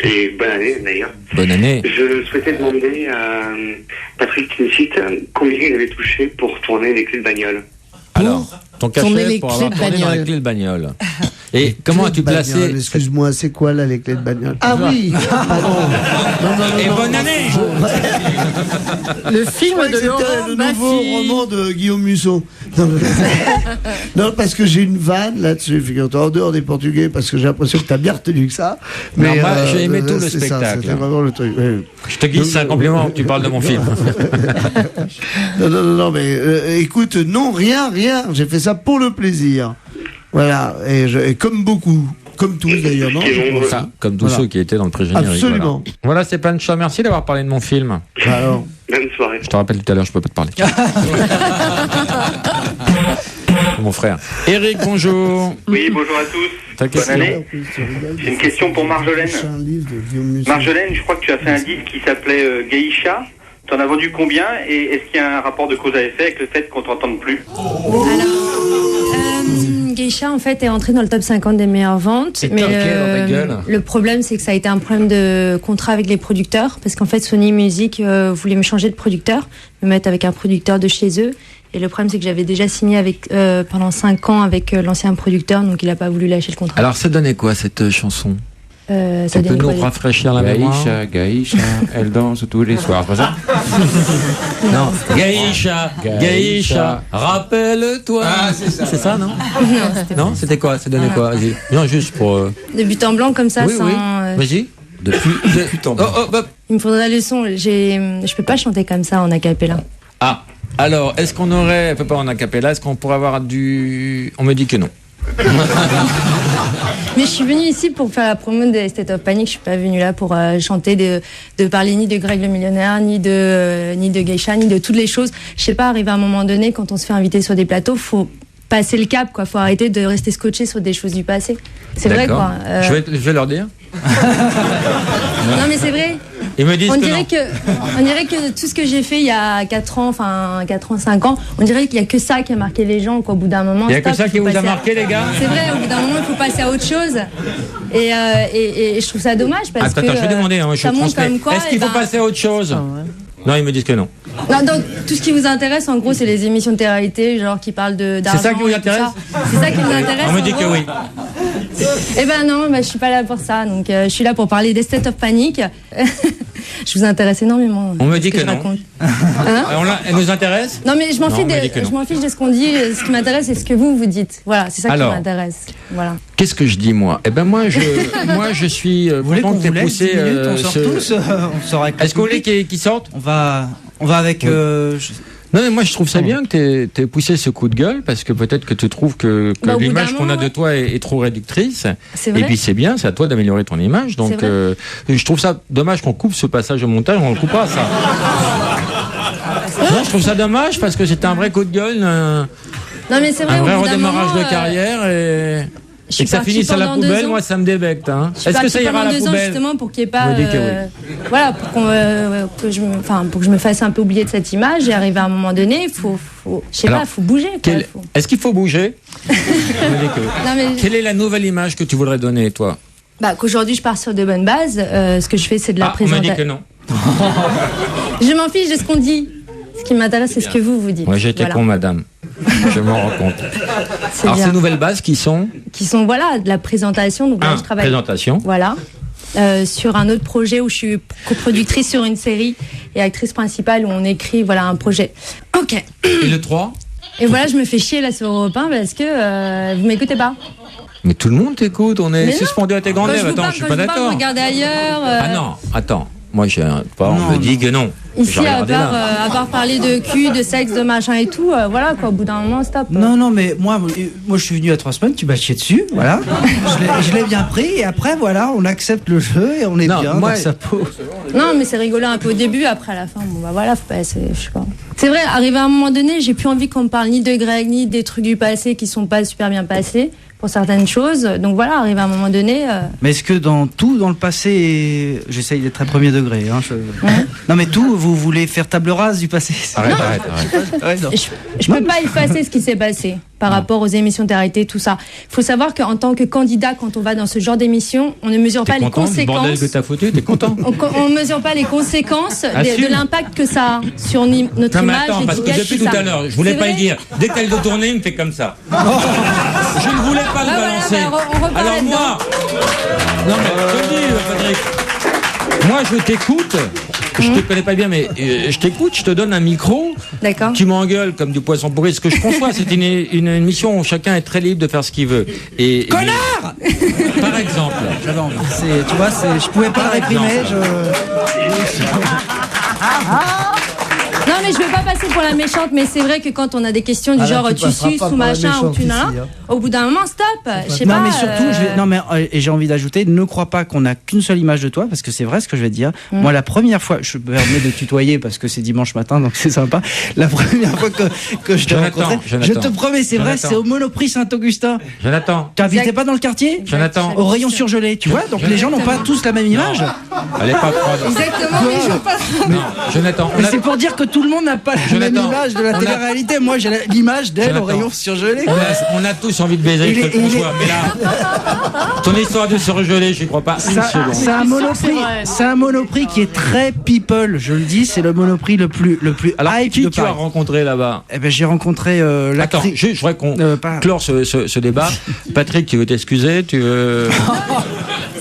et bonne année d'ailleurs. Bonne année. Je souhaitais demander à Patrick Timsit combien il avait touché pour tourner les clés de bagnole. Alors, ton Tourner cachet les pour clés avoir de tourné dans bagnole. les clés de bagnole. Et comment as-tu Bagnole, placé? Excuse-moi, c'est quoi là les clés de bagnole? Ah oui. Pardon. Non. Et bonne année. Le film de C'était Laurent le nouveau Baffy. roman de Guillaume Musso. Non, parce que j'ai une vanne là-dessus, figure-toi, en dehors des Portugais, parce que j'ai l'impression que t'as bien retenu que ça. Mais moi, j'ai aimé tout le c'est ça, spectacle. C'était vraiment le truc. Oui. Je te guise, c'est un compliment que tu parles de mon film. Non, mais écoute, non, rien. J'ai fait ça pour le plaisir. Voilà, et comme beaucoup, comme tous d'ailleurs, non? Ça, comme tous Voilà. ceux qui étaient dans le pré-générique. Absolument. Voilà, Stéphane, je te remercie d'avoir parlé de mon film. Alors. Bonne soirée. Je te rappelle tout à l'heure, je peux pas te parler. Mon frère. Eric, bonjour. Oui, bonjour à tous. Ta Bonne question. année. J'ai une question pour Marjolaine. Marjolaine, je crois que tu as fait un disque qui s'appelait Geisha. T'en as vendu combien et est-ce qu'il y a un rapport de cause à effet avec le fait qu'on t'entende plus? Geisha en fait est entré dans le top 50 des meilleures ventes. C'est Mais toqué dans ta gueule. le problème c'est que ça a été un problème de contrat avec les producteurs parce qu'en fait Sony Music voulait me changer de producteur, me mettre avec un producteur de chez eux. Et le problème c'est que j'avais déjà signé avec, pendant 5 ans avec l'ancien producteur, donc il n'a pas voulu lâcher le contrat. Alors, ça donnait quoi cette chanson? Ça Tu peux donne nous quoi, rafraîchir la mémoire? Gaïcha, elle danse tous les soirs, c'est pas ça? Non. Gaïcha, rappelle-toi. Ah, c'est ça. C'est ça, non? c'était Non, c'était quoi? Ça donnait quoi? Vas-y. Non, juste pour. De but en blanc comme ça, Oui, sans. oui. Vas-y. Depuis. en blanc. Oh, oh, hop. Il me faudrait la leçon. Je peux pas chanter comme ça en a cappella. Ah. Alors, est-ce qu'on aurait, peut pas en acapella, est-ce qu'on pourrait avoir du... On me dit que non. Mais je suis venue ici pour faire la promo de State of Panic. Je suis pas venue là pour chanter, de parler ni de Greg le millionnaire, ni de Geisha, ni de toutes les choses. Je sais pas, arriver à un moment donné, quand on se fait inviter sur des plateaux, faut passer le cap, quoi. Faut arrêter de rester scotché sur des choses du passé. C'est vrai, quoi. Je vais leur dire. Non, mais c'est vrai. Ils me disent on dirait que tout ce que j'ai fait il y a 4 ans, 5 ans, on dirait qu'il y a que ça qui a marqué les gens, quoi. Au bout d'un moment. Il y a que ça qui vous a marqué, les gars. C'est vrai, au bout d'un moment, il faut passer à autre chose. Et je trouve ça dommage parce que. Attends, je vais demander, je ça montre comme quoi. Est-ce qu'il faut passer à autre chose? Non, ils me disent que non. Non, donc tout ce qui vous intéresse, en gros, c'est les émissions de télé-réalité, genre qui parlent d'argent. C'est ça qui vous intéresse? C'est ça qui nous intéresse. On me dit que oui. Eh ben non, je suis pas là pour ça. Donc je suis là pour parler des State of Panic. Je vous intéresse énormément. On me dit que non. Elle nous intéresse? Non, mais je m'en fiche de ce qu'on dit. Ce qui m'intéresse, c'est ce que vous dites. Voilà, c'est ça qui m'intéresse. Voilà. Qu'est-ce que je dis, moi? Eh ben moi, je suis content que t'aies poussé. On sort tous. On sort avec. Est-ce qu'on voulait qu'ils sortent? On va avec. Non, mais moi je trouve ça bien que t'aies poussé ce coup de gueule, parce que peut-être que tu trouves que l'image qu'on a de toi est trop réductrice. Et puis c'est bien, c'est à toi d'améliorer ton image. Donc je trouve ça dommage qu'on coupe ce passage au montage, on le coupera ça. Non, je trouve ça dommage parce que c'était un vrai coup de gueule, non, mais c'est vrai, un vrai redémarrage de carrière et que ça finisse à la poubelle, moi ça me débecte. Hein. Est-ce que ça ira à la poubelle? Justement pour qu'il n'y ait pas, voilà, pour que je me fasse un peu oublier de cette image et arriver à un moment donné, faut bouger. Est-ce qu'il faut bouger? Quelle est la nouvelle image que tu voudrais donner, toi? Qu'aujourd'hui je pars sur de bonnes bases. Ce que je fais, c'est de la présentation. On m'a dit que non. Je m'en fiche de ce qu'on dit. Ce qui m'intéresse, c'est ce que vous dites. Moi, j'étais con, madame. Je m'en rends compte. Alors, ces nouvelles bases qui sont, de la présentation. Donc là, je travaille. Présentation. Voilà. Sur un autre projet où je suis coproductrice sur une série et actrice principale où on écrit, un projet. Ok. Et le 3? Et voilà, je me fais chier là sur Europe 1 parce que vous m'écoutez pas. Mais tout le monde t'écoute, on est suspendu à tes grands lèvres. Attends, je suis pas d'accord. Regarder ailleurs. Ah non, attends. Moi, on me dit que non. Ici, à part parler de cul, de sexe, de machin et tout, voilà quoi, au bout d'un moment, stop. Non, mais moi je suis venu à 3 semaines, tu m'as chié dessus, voilà. je l'ai bien pris et après, voilà, on accepte le jeu et on est bien dans sa peau. Non, mais c'est rigolo un peu au début, après à la fin, voilà, faut pas, je sais pas. C'est vrai, arrivé à un moment donné, j'ai plus envie qu'on me parle ni de Greg, ni des trucs du passé qui sont pas super bien passés. Pour certaines choses, donc voilà, arrivé à un moment donné. Mais est-ce que dans le passé, j'essaye d'être très premier degré, hein, non mais tout, vous voulez faire table rase du passé? Arrête. Je peux pas effacer ce qui s'est passé par rapport aux émissions de télé, tout ça. Il faut savoir qu'en tant que candidat, quand on va dans ce genre d'émission, on ne mesure pas les conséquences. Du bordel que t'as foutu, t'es content? On ne mesure pas les conséquences de l'impact que ça a sur notre image. Attends, parce que depuis tout à l'heure, je voulais pas le dire. Dès qu'elle doit tourner, il me fait comme ça. Je ne voulais pas le balancer. Alors moi, non mais je te dis, Patrick, moi je t'écoute. Je te connais pas bien, mais je t'écoute, je te donne un micro. D'accord. Tu m'engueules comme du poisson pourri. Ce que je conçois, c'est une émission où chacun est très libre de faire ce qu'il veut. Connard par exemple. J'avais envie. Tu vois, je pouvais pas le réprimer. Non, mais je veux pas passer pour la méchante, mais c'est vrai que quand on a des questions du genre tu suces ou machin ou tu n'as, au bout d'un moment, stop. Je sais pas. Non, mais surtout, et j'ai envie d'ajouter, ne crois pas qu'on a qu'une seule image de toi, parce que c'est vrai ce que je vais te dire. Moi, la première fois, je me permets de tutoyer parce que c'est dimanche matin, donc c'est sympa. La première fois que je t'ai rencontré, je te promets, c'est vrai, c'est au Monoprix Saint-Augustin. Jonathan. T'habitais pas dans le quartier? Jonathan. Au rayon surgelé, tu vois? Donc les gens n'ont pas tous la même image. Elle est pas froide. Exactement, les gens pas. Non, Jonathan. Mais c'est pour dire que tout le monde n'a pas la même image de la télé-réalité. Moi, j'ai l'image d'elle au rayon surgelé. On a tous envie de baiser avec le François, mais là, ton histoire de surgelé, je crois pas. C'est un Monoprix qui est très people. Je le dis, c'est le Monoprix le plus hype. Qui tu as rencontré là-bas? Eh ben, j'ai rencontré Attends, je voudrais qu'on clore ce débat. Patrick, tu veux t'excuser? Tu veux...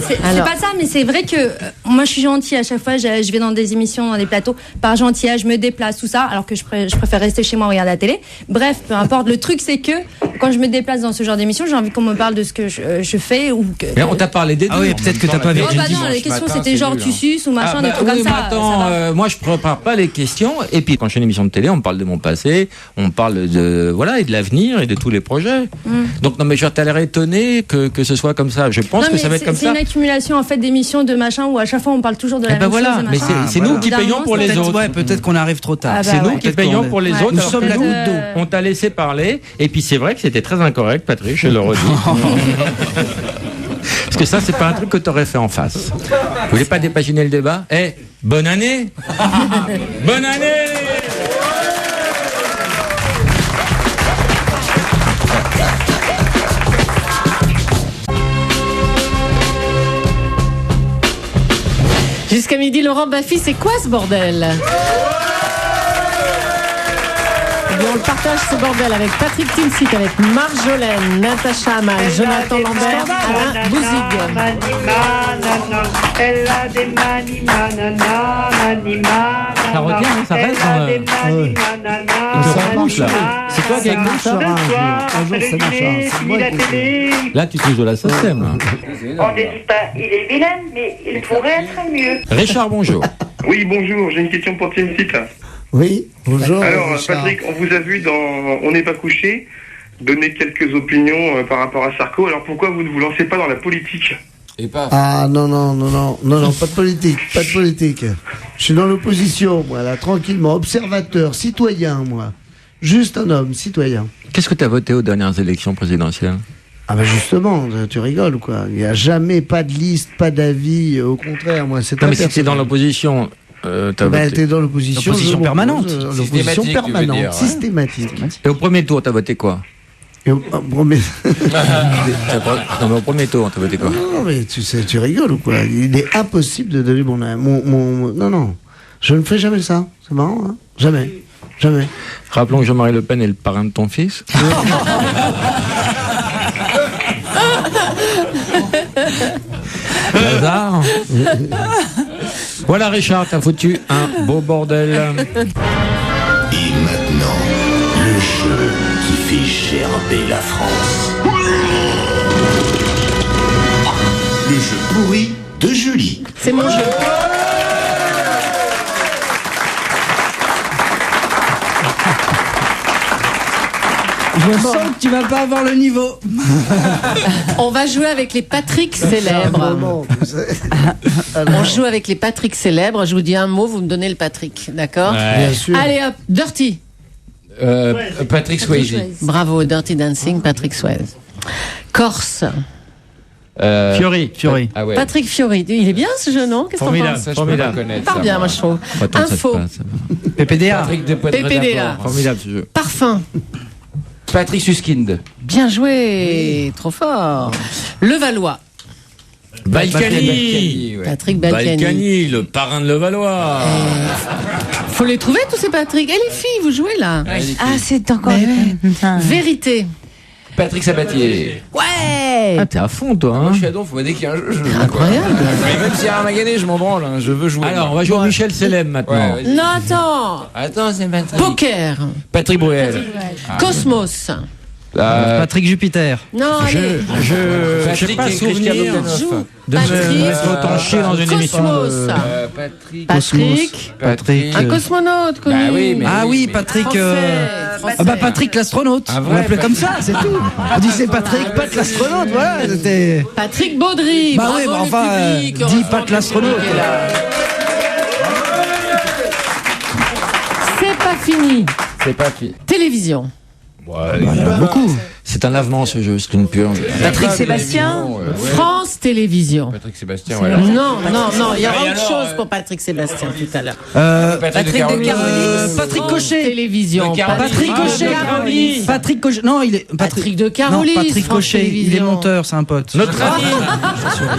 C'est pas ça, mais c'est vrai que moi, je suis gentille à chaque fois. Je vais dans des émissions, dans des plateaux, par gentillage, je me déplace, tout ça, alors que je préfère rester chez moi, regarder la télé. Bref, peu importe. Le truc, c'est que quand je me déplace dans ce genre d'émission, j'ai envie qu'on me parle de ce que je fais ou que. Mais on t'a parlé des deux. Ah oui, peut-être que t'as pas Oh bah non, les questions c'était genre tu suces ou machin, des trucs comme ça. Attends, moi je prépare pas les questions. Et puis quand je fais une émission de télé, on parle de mon passé, on parle de voilà et de l'avenir et de tous les projets. Donc non mais je t'as l'air étonné que ce soit comme ça. Je pense que ça va être comme ça. C'est une accumulation en fait d'émissions de machin où à chaque fois on parle toujours de la même chose. Mais c'est nous qui payons pour les autres. Ouais, peut-être qu'on arrive trop tard. C'est nous qui payons pour les autres. Nous sommes la goutte d'eau. On t'a laissé parler. Et puis c'est vrai que c'était très incorrect, Patrick, je le redis. Parce que ça, c'est pas un truc que t'aurais fait en face. Vous voulez pas dépaginer le débat? Bonne année! Bonne année! Jusqu'à midi, Laurent Baffy, c'est quoi ce bordel? Eh bien, on le partage ce bordel avec Patrick Timsit, avec Marjolaine, Natacha Amal, Jonathan Lambert, Alain Bouzig. Elle a des manimanana, manimanana. Ça retient, ça reste c'est toi qui as écrit ça? Un jour, ça marche. Là, tu touches de la SACEM. On ne dit pas il est vilain, mais il pourrait être mieux. Richard, bonjour. Oui, bonjour, j'ai une question pour Tim Sit. Oui, bonjour. Alors, Richard. Patrick, on vous a vu dans On n'est pas couché donner quelques opinions par rapport à Sarko. Alors pourquoi vous ne vous lancez pas dans la politique? Ah non, pas de politique, pas de politique. Je suis dans l'opposition, moi, là, tranquillement, observateur, citoyen, moi. Juste un homme, citoyen. Qu'est-ce que tu as voté aux dernières élections présidentielles? Ah bah justement, tu rigoles, quoi. Il n'y a jamais pas de liste, pas d'avis, au contraire, moi, c'est Non, mais si tu es dans l'opposition, t'es dans l'opposition permanente. L'opposition permanente, systématique. Et au premier tour, t'as voté quoi? Et au premier... Non, mais au premier tour, t'as voté quoi? Non, mais tu rigoles ou quoi? Il est impossible de donner mon... Non, je ne fais jamais ça. C'est marrant, hein? Jamais. Rappelons que Jean-Marie Le Pen est le parrain de ton fils. Hasard. Voilà, Richard, t'as foutu un beau bordel. Et maintenant, le jeu qui fait gerber la France. Le jeu pourri de Julie. C'est mon jeu. Je sens que tu vas pas avoir le niveau. On va jouer avec les Patrick célèbres. On joue avec les Patrick célèbres. Je vous dis un mot, vous me donnez le Patrick, d'accord? Ouais. Bien sûr. Allez hop, Dirty. Patrick Swayze. Bravo, Dirty Dancing, Patrick Swayze. Corse. Fiori. Ah ouais. Patrick Fiori. Il est bien ce jeu, non? Qu'est-ce qu'on Formidable, pense? Ça, je peux pas formidable. Il connaître. part bien, moi je trouve. Info. PPDA. Patrick de Poitrine PPDA. d'Apport. Formidable ce jeu. Parfum. Patrick Suskind. Bien joué. Trop fort. Levallois. Balkany. Ouais. Patrick Balkany. Balkany, le parrain de Levallois. Faut les trouver tous ces Patrick. Et les filles, vous jouez là? Ah, c'est encore. Vérité. Patrick Sabatier. Ouais. Ah, t'es à fond, toi. Moi, Hein. je suis à don, faut dès qu'il y a un jeu, je joue. Incroyable. Mais même s'il y a un magané, je m'en branle, hein, je veux jouer. Alors, on va jouer au Michel Célèbre maintenant. Ouais, vas-y. Non, attends. Attends, c'est Patrick. Poker. Patrick Bruel. Cosmos. Patrick Jupiter. Non, allez. Je sais pas souvenir Joue. de me Patrick. mettre autant chier dans une émission. Cosmos. Patrick. Patrick. Un cosmonaute connu. Bah oui, mais Ah oui, Patrick. Français. Ah bah Patrick l'astronaute. Un On vrai l'appelait comme Patrick. ça, c'est tout. On disait Patrick, Pat l'astronaute, voilà. C'était. Patrick Baudry. Bah Bravo, oui, bah le enfin, public. dis Pat l'astronaute. C'est pas fini. C'est pas fini. Télévision. Il y en a beaucoup. C'est un lavement ce jeu, c'est une purge. Patrick Sébastien. France Télévisions. Patrick Sébastien, voilà. Non, il y aura autre chose pour Patrick Sébastien tout à l'heure. Patrick de Carolis. Patrick Cochet. Télévision. De Carolis. Patrick Cochet. Carolis. Patrick Cochet. Non, il est. Patrick de Non, Carolis. Patrick France Cochet. Il est Télévisions. monteur, c'est un pote. Notre ami.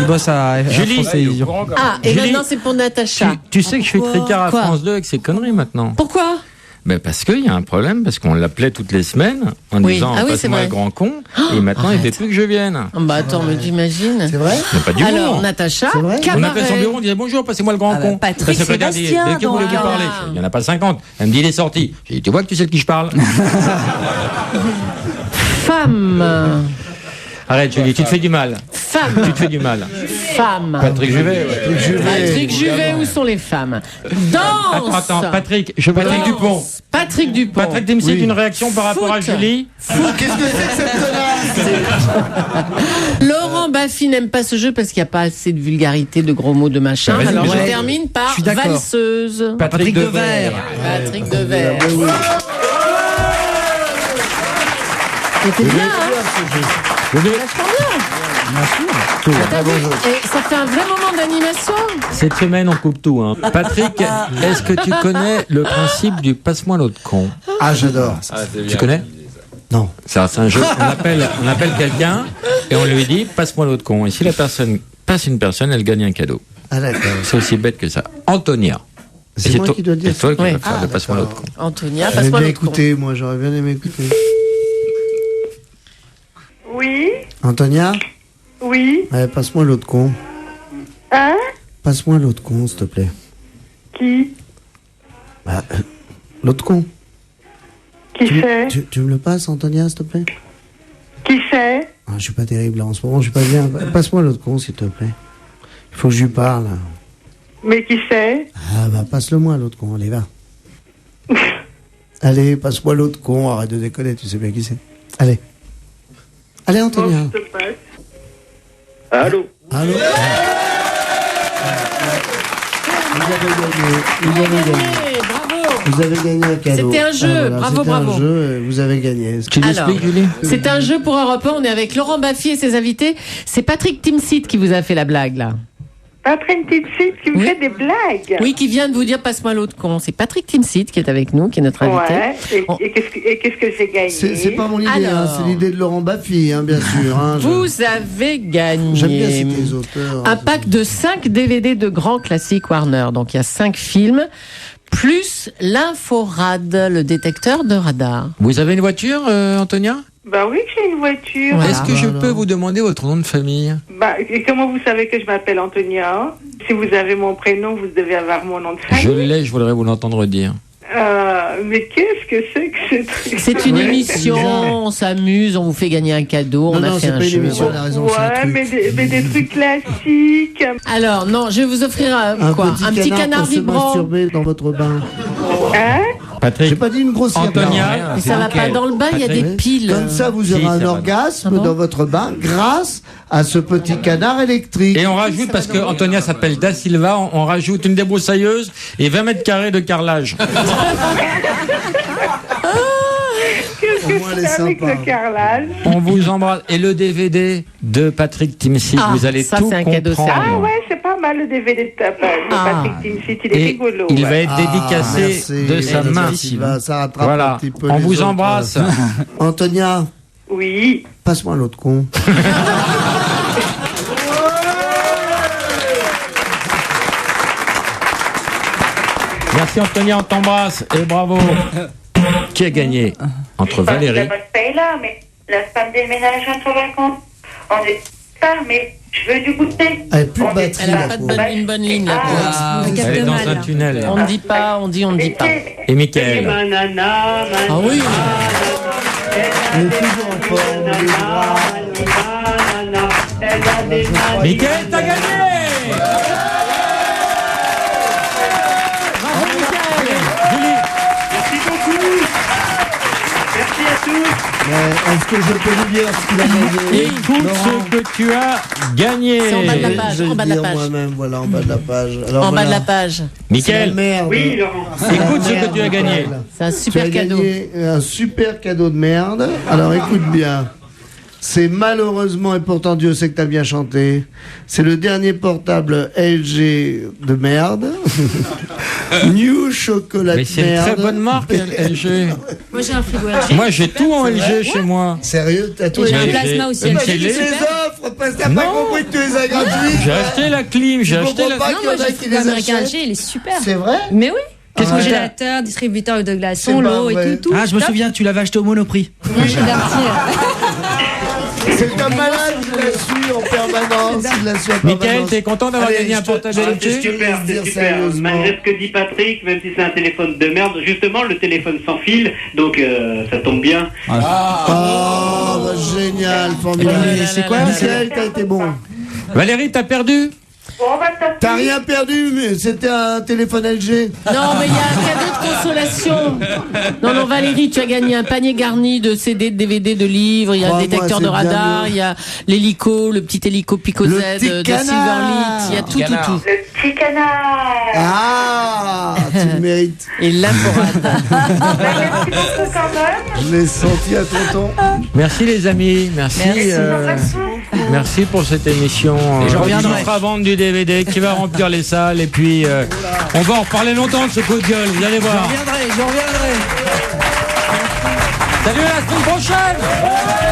Il bosse à Julie. France Télévisions. Ah, et Julie. maintenant c'est pour Natacha. Tu sais que je fais tricard à Quoi France 2 avec ces conneries maintenant. Pourquoi? Ben parce qu'il y a un problème, parce qu'on l'appelait toutes les semaines en disant passe-moi le grand con, et maintenant il ne fait plus que je vienne. Bah attends, mais t'imagines. C'est vrai? Il n'y a pas du Alors, Natacha, On appelait son bureau, on disait bonjour, passez-moi le grand con. Patrick Sébastien, de qui voulez-vous parler? Il n'y en a pas 50. Elle me dit, il est sorti. J'ai dit, tu vois que tu sais de qui je parle? Femme. Arrête, Julie, tu te fais du mal. Femme. Tu te fais du mal. Femme. Patrick Juvet. Patrick Juvet, où sont les femmes? Danse. Attends, Patrick Dupont. Patrick Dupont. Patrick Timsit, une réaction par rapport à Julie? Qu'est-ce que c'est que cette connasse? Laurent Baffy n'aime pas ce jeu parce qu'il n'y a pas assez de vulgarité, de gros mots, de machin. Vas-y, Alors mais je termine par valseuse. Patrick Devers. Patrick Devers. C'était bien, hein? Vachement bien. Et ça fait un vrai moment d'animation. Cette semaine, on coupe tout. Hein. Patrick, est-ce que tu connais le principe du passe-moi l'autre con? Ah, j'adore. Tu connais? Non. C'est un jeu. On appelle quelqu'un et on lui dit passe-moi l'autre con. Et si la personne passe une personne, elle gagne un cadeau. Ah, d'accord. C'est aussi bête que ça. Antonia. C'est moi qui dois dire. C'est toi qui Oui. vas faire le passe-moi l'autre con. Antonia, J'aurais passe-moi bien l'autre con. écouté, moi, j'aurais bien aimé écouter. Oui, Antonia? oui. Ouais, passe-moi l'autre con. Hein? Passe-moi l'autre con, s'il te plaît. Qui? Bah, l'autre con. Qui c'est? Tu me le passes, Antonia, s'il te plaît? Qui c'est? Ah, je suis pas terrible là en ce moment, je suis pas bien. Passe-moi l'autre con, s'il te plaît. Il faut que je lui parle. Mais qui c'est? Ah, bah, passe-le-moi l'autre con, allez, va. Allez, passe-moi l'autre con, arrête de déconner, tu sais bien qui c'est. Allez. Allez, Antonia. Je te passe. Allô? Allô? Vous avez gagné. Bravo. Vous avez gagné un cadeau. C'était un jeu, bravo, c'était bravo. un jeu, vous avez gagné. Tu Alors, l'expliques, Julie? c'est un jeu pour Europe 1. On est avec Laurent Baffy et ses invités. C'est Patrick Timsit qui vous a fait la blague, là. Patrick Timsit qui me fait des blagues. Oui, qui vient de vous dire passe-moi l'autre con. C'est Patrick Timsit qui est avec nous, qui est notre invité. Ouais. Et qu'est-ce que j'ai gagné? C'est pas mon idée, hein, Alors. c'est l'idée de Laurent Baffy, hein, bien sûr. Hein, Vous avez gagné J'aime bien citer les auteurs. un pack de 5 DVD de grands classiques Warner. Donc il y a 5 films, plus l'Inforad, le détecteur de radar. Vous avez une voiture, Antonia? Bah oui, j'ai une voiture. Est-ce que je peux vous demander votre nom de famille? Bah, et comment vous savez que je m'appelle Antonia? Si vous avez mon prénom, vous devez avoir mon nom de Je famille. l'ai, je voudrais vous l'entendre dire. Mais qu'est-ce que c'est que ce truc? C'est une Ouais, émission, on s'amuse, on vous fait gagner un cadeau, on a fait un jeu. voilà. Ouais, mais des trucs classiques. Alors, non, je vais vous offrir un petit canard pour se vibrant. masturber dans votre bain. Hein? Patrick. J'ai pas dit une grosse Antonia. Mais ça va pas dans le bain, il y a des piles. Comme ça, vous aurez un orgasme dans votre bain grâce à ce petit canard électrique. Et on rajoute, parce que Antonia s'appelle Da Silva, on rajoute une débroussailleuse et 20 mètres carrés de carrelage. Qu'est-ce que c'est avec le carrelage? On vous embrasse. Et le DVD de Patrick Timsit, vous allez ça, tout c'est un cadeau comprendre. Ah ouais, c'est pas mal le DVD de Patrick Timsit, il est Et rigolo. il ouais. va être dédicacé de sa main. Ça rattrape Voilà. un petit peu On les vous autres. embrasse. Antonia. Oui. Passe-moi l'autre con. Merci Antonia, on t'embrasse et bravo. Qui a gagné entre Valérie? La bonne paye là, mais la femme déménage entre vacances. On est tard, mais je veux du goûter. Elle n'a plus de batterie. Elle a pas une bonne ligne là. Elle est dans un tunnel. Là. On ne dit pas, on dit pas. Et Mickaël? Ah oui. Elle est toujours en forme. Mickaël, t'as gagné! Merci beaucoup. Merci à tous. Est-ce que je peux vous dire ce qu'il a gagné? Écoute ce que tu as gagné. C'est en bas de la page. Je vais En bas de le la dire page. moi-même, voilà, en bas de la page. Alors, En bas de voilà. la page. Mickaël, Merde. Oui, Laurent. écoute ce que tu as gagné. C'est un super Tu as cadeau. gagné un super cadeau de merde. Alors écoute bien. C'est malheureusement, et pourtant Dieu sait que t'as bien chanté, c'est le dernier portable LG de merde. New chocolat Mais de c'est une merde. très bonne marque, LG. Moi j'ai un frigo LG. Moi, j'ai tout en LG chez moi. Sérieux, t'as tout Et j'ai un J'ai plasma aussi une LG. télé. Tu les offres parce que t'as pas Non. compris que tu les as gratuits. J'ai acheté la clim, j'ai Tu acheté comprends la... pas Non, qu'il y moi en a j'ai qui le les frigo américain achètent. LG, il est super. C'est vrai? Mais oui. Qu'est-ce que congélateur, distributeur de glaçons, l'eau et tout. Ah, je me souviens, tu l'avais acheté au Monoprix. C'est un malade, il la suit en permanence. Mickaël, t'es content d'avoir gagné un portable C'est super, c'est super. Malgré ce que dit Patrick, même si c'est un téléphone de merde, justement, le téléphone sans fil, donc ça tombe bien. Génial, formidable. C'est quoi, Mickaël, t'as été bon. Valérie, t'as perdu? T'as rien perdu, mais c'était un téléphone LG. Non, mais il y a un cadeau de consolation. Non, Valérie, tu as gagné un panier garni de CD, de DVD, de livres. Il y a un détecteur de radar, il y a l'hélico, le petit hélico Pico Z de Silverlit. Il y a tout. Le petit canard. Ah, tu le mérites. Et l'imporade. Merci beaucoup quand même. Je l'ai senti à tonton. Merci les amis, merci pour cette émission. Et je reviendrai. On fera vendre du DVD qui va remplir les salles et puis on va en reparler longtemps de ce coup de gueule, vous allez voir. Je reviendrai. Salut, à la semaine prochaine.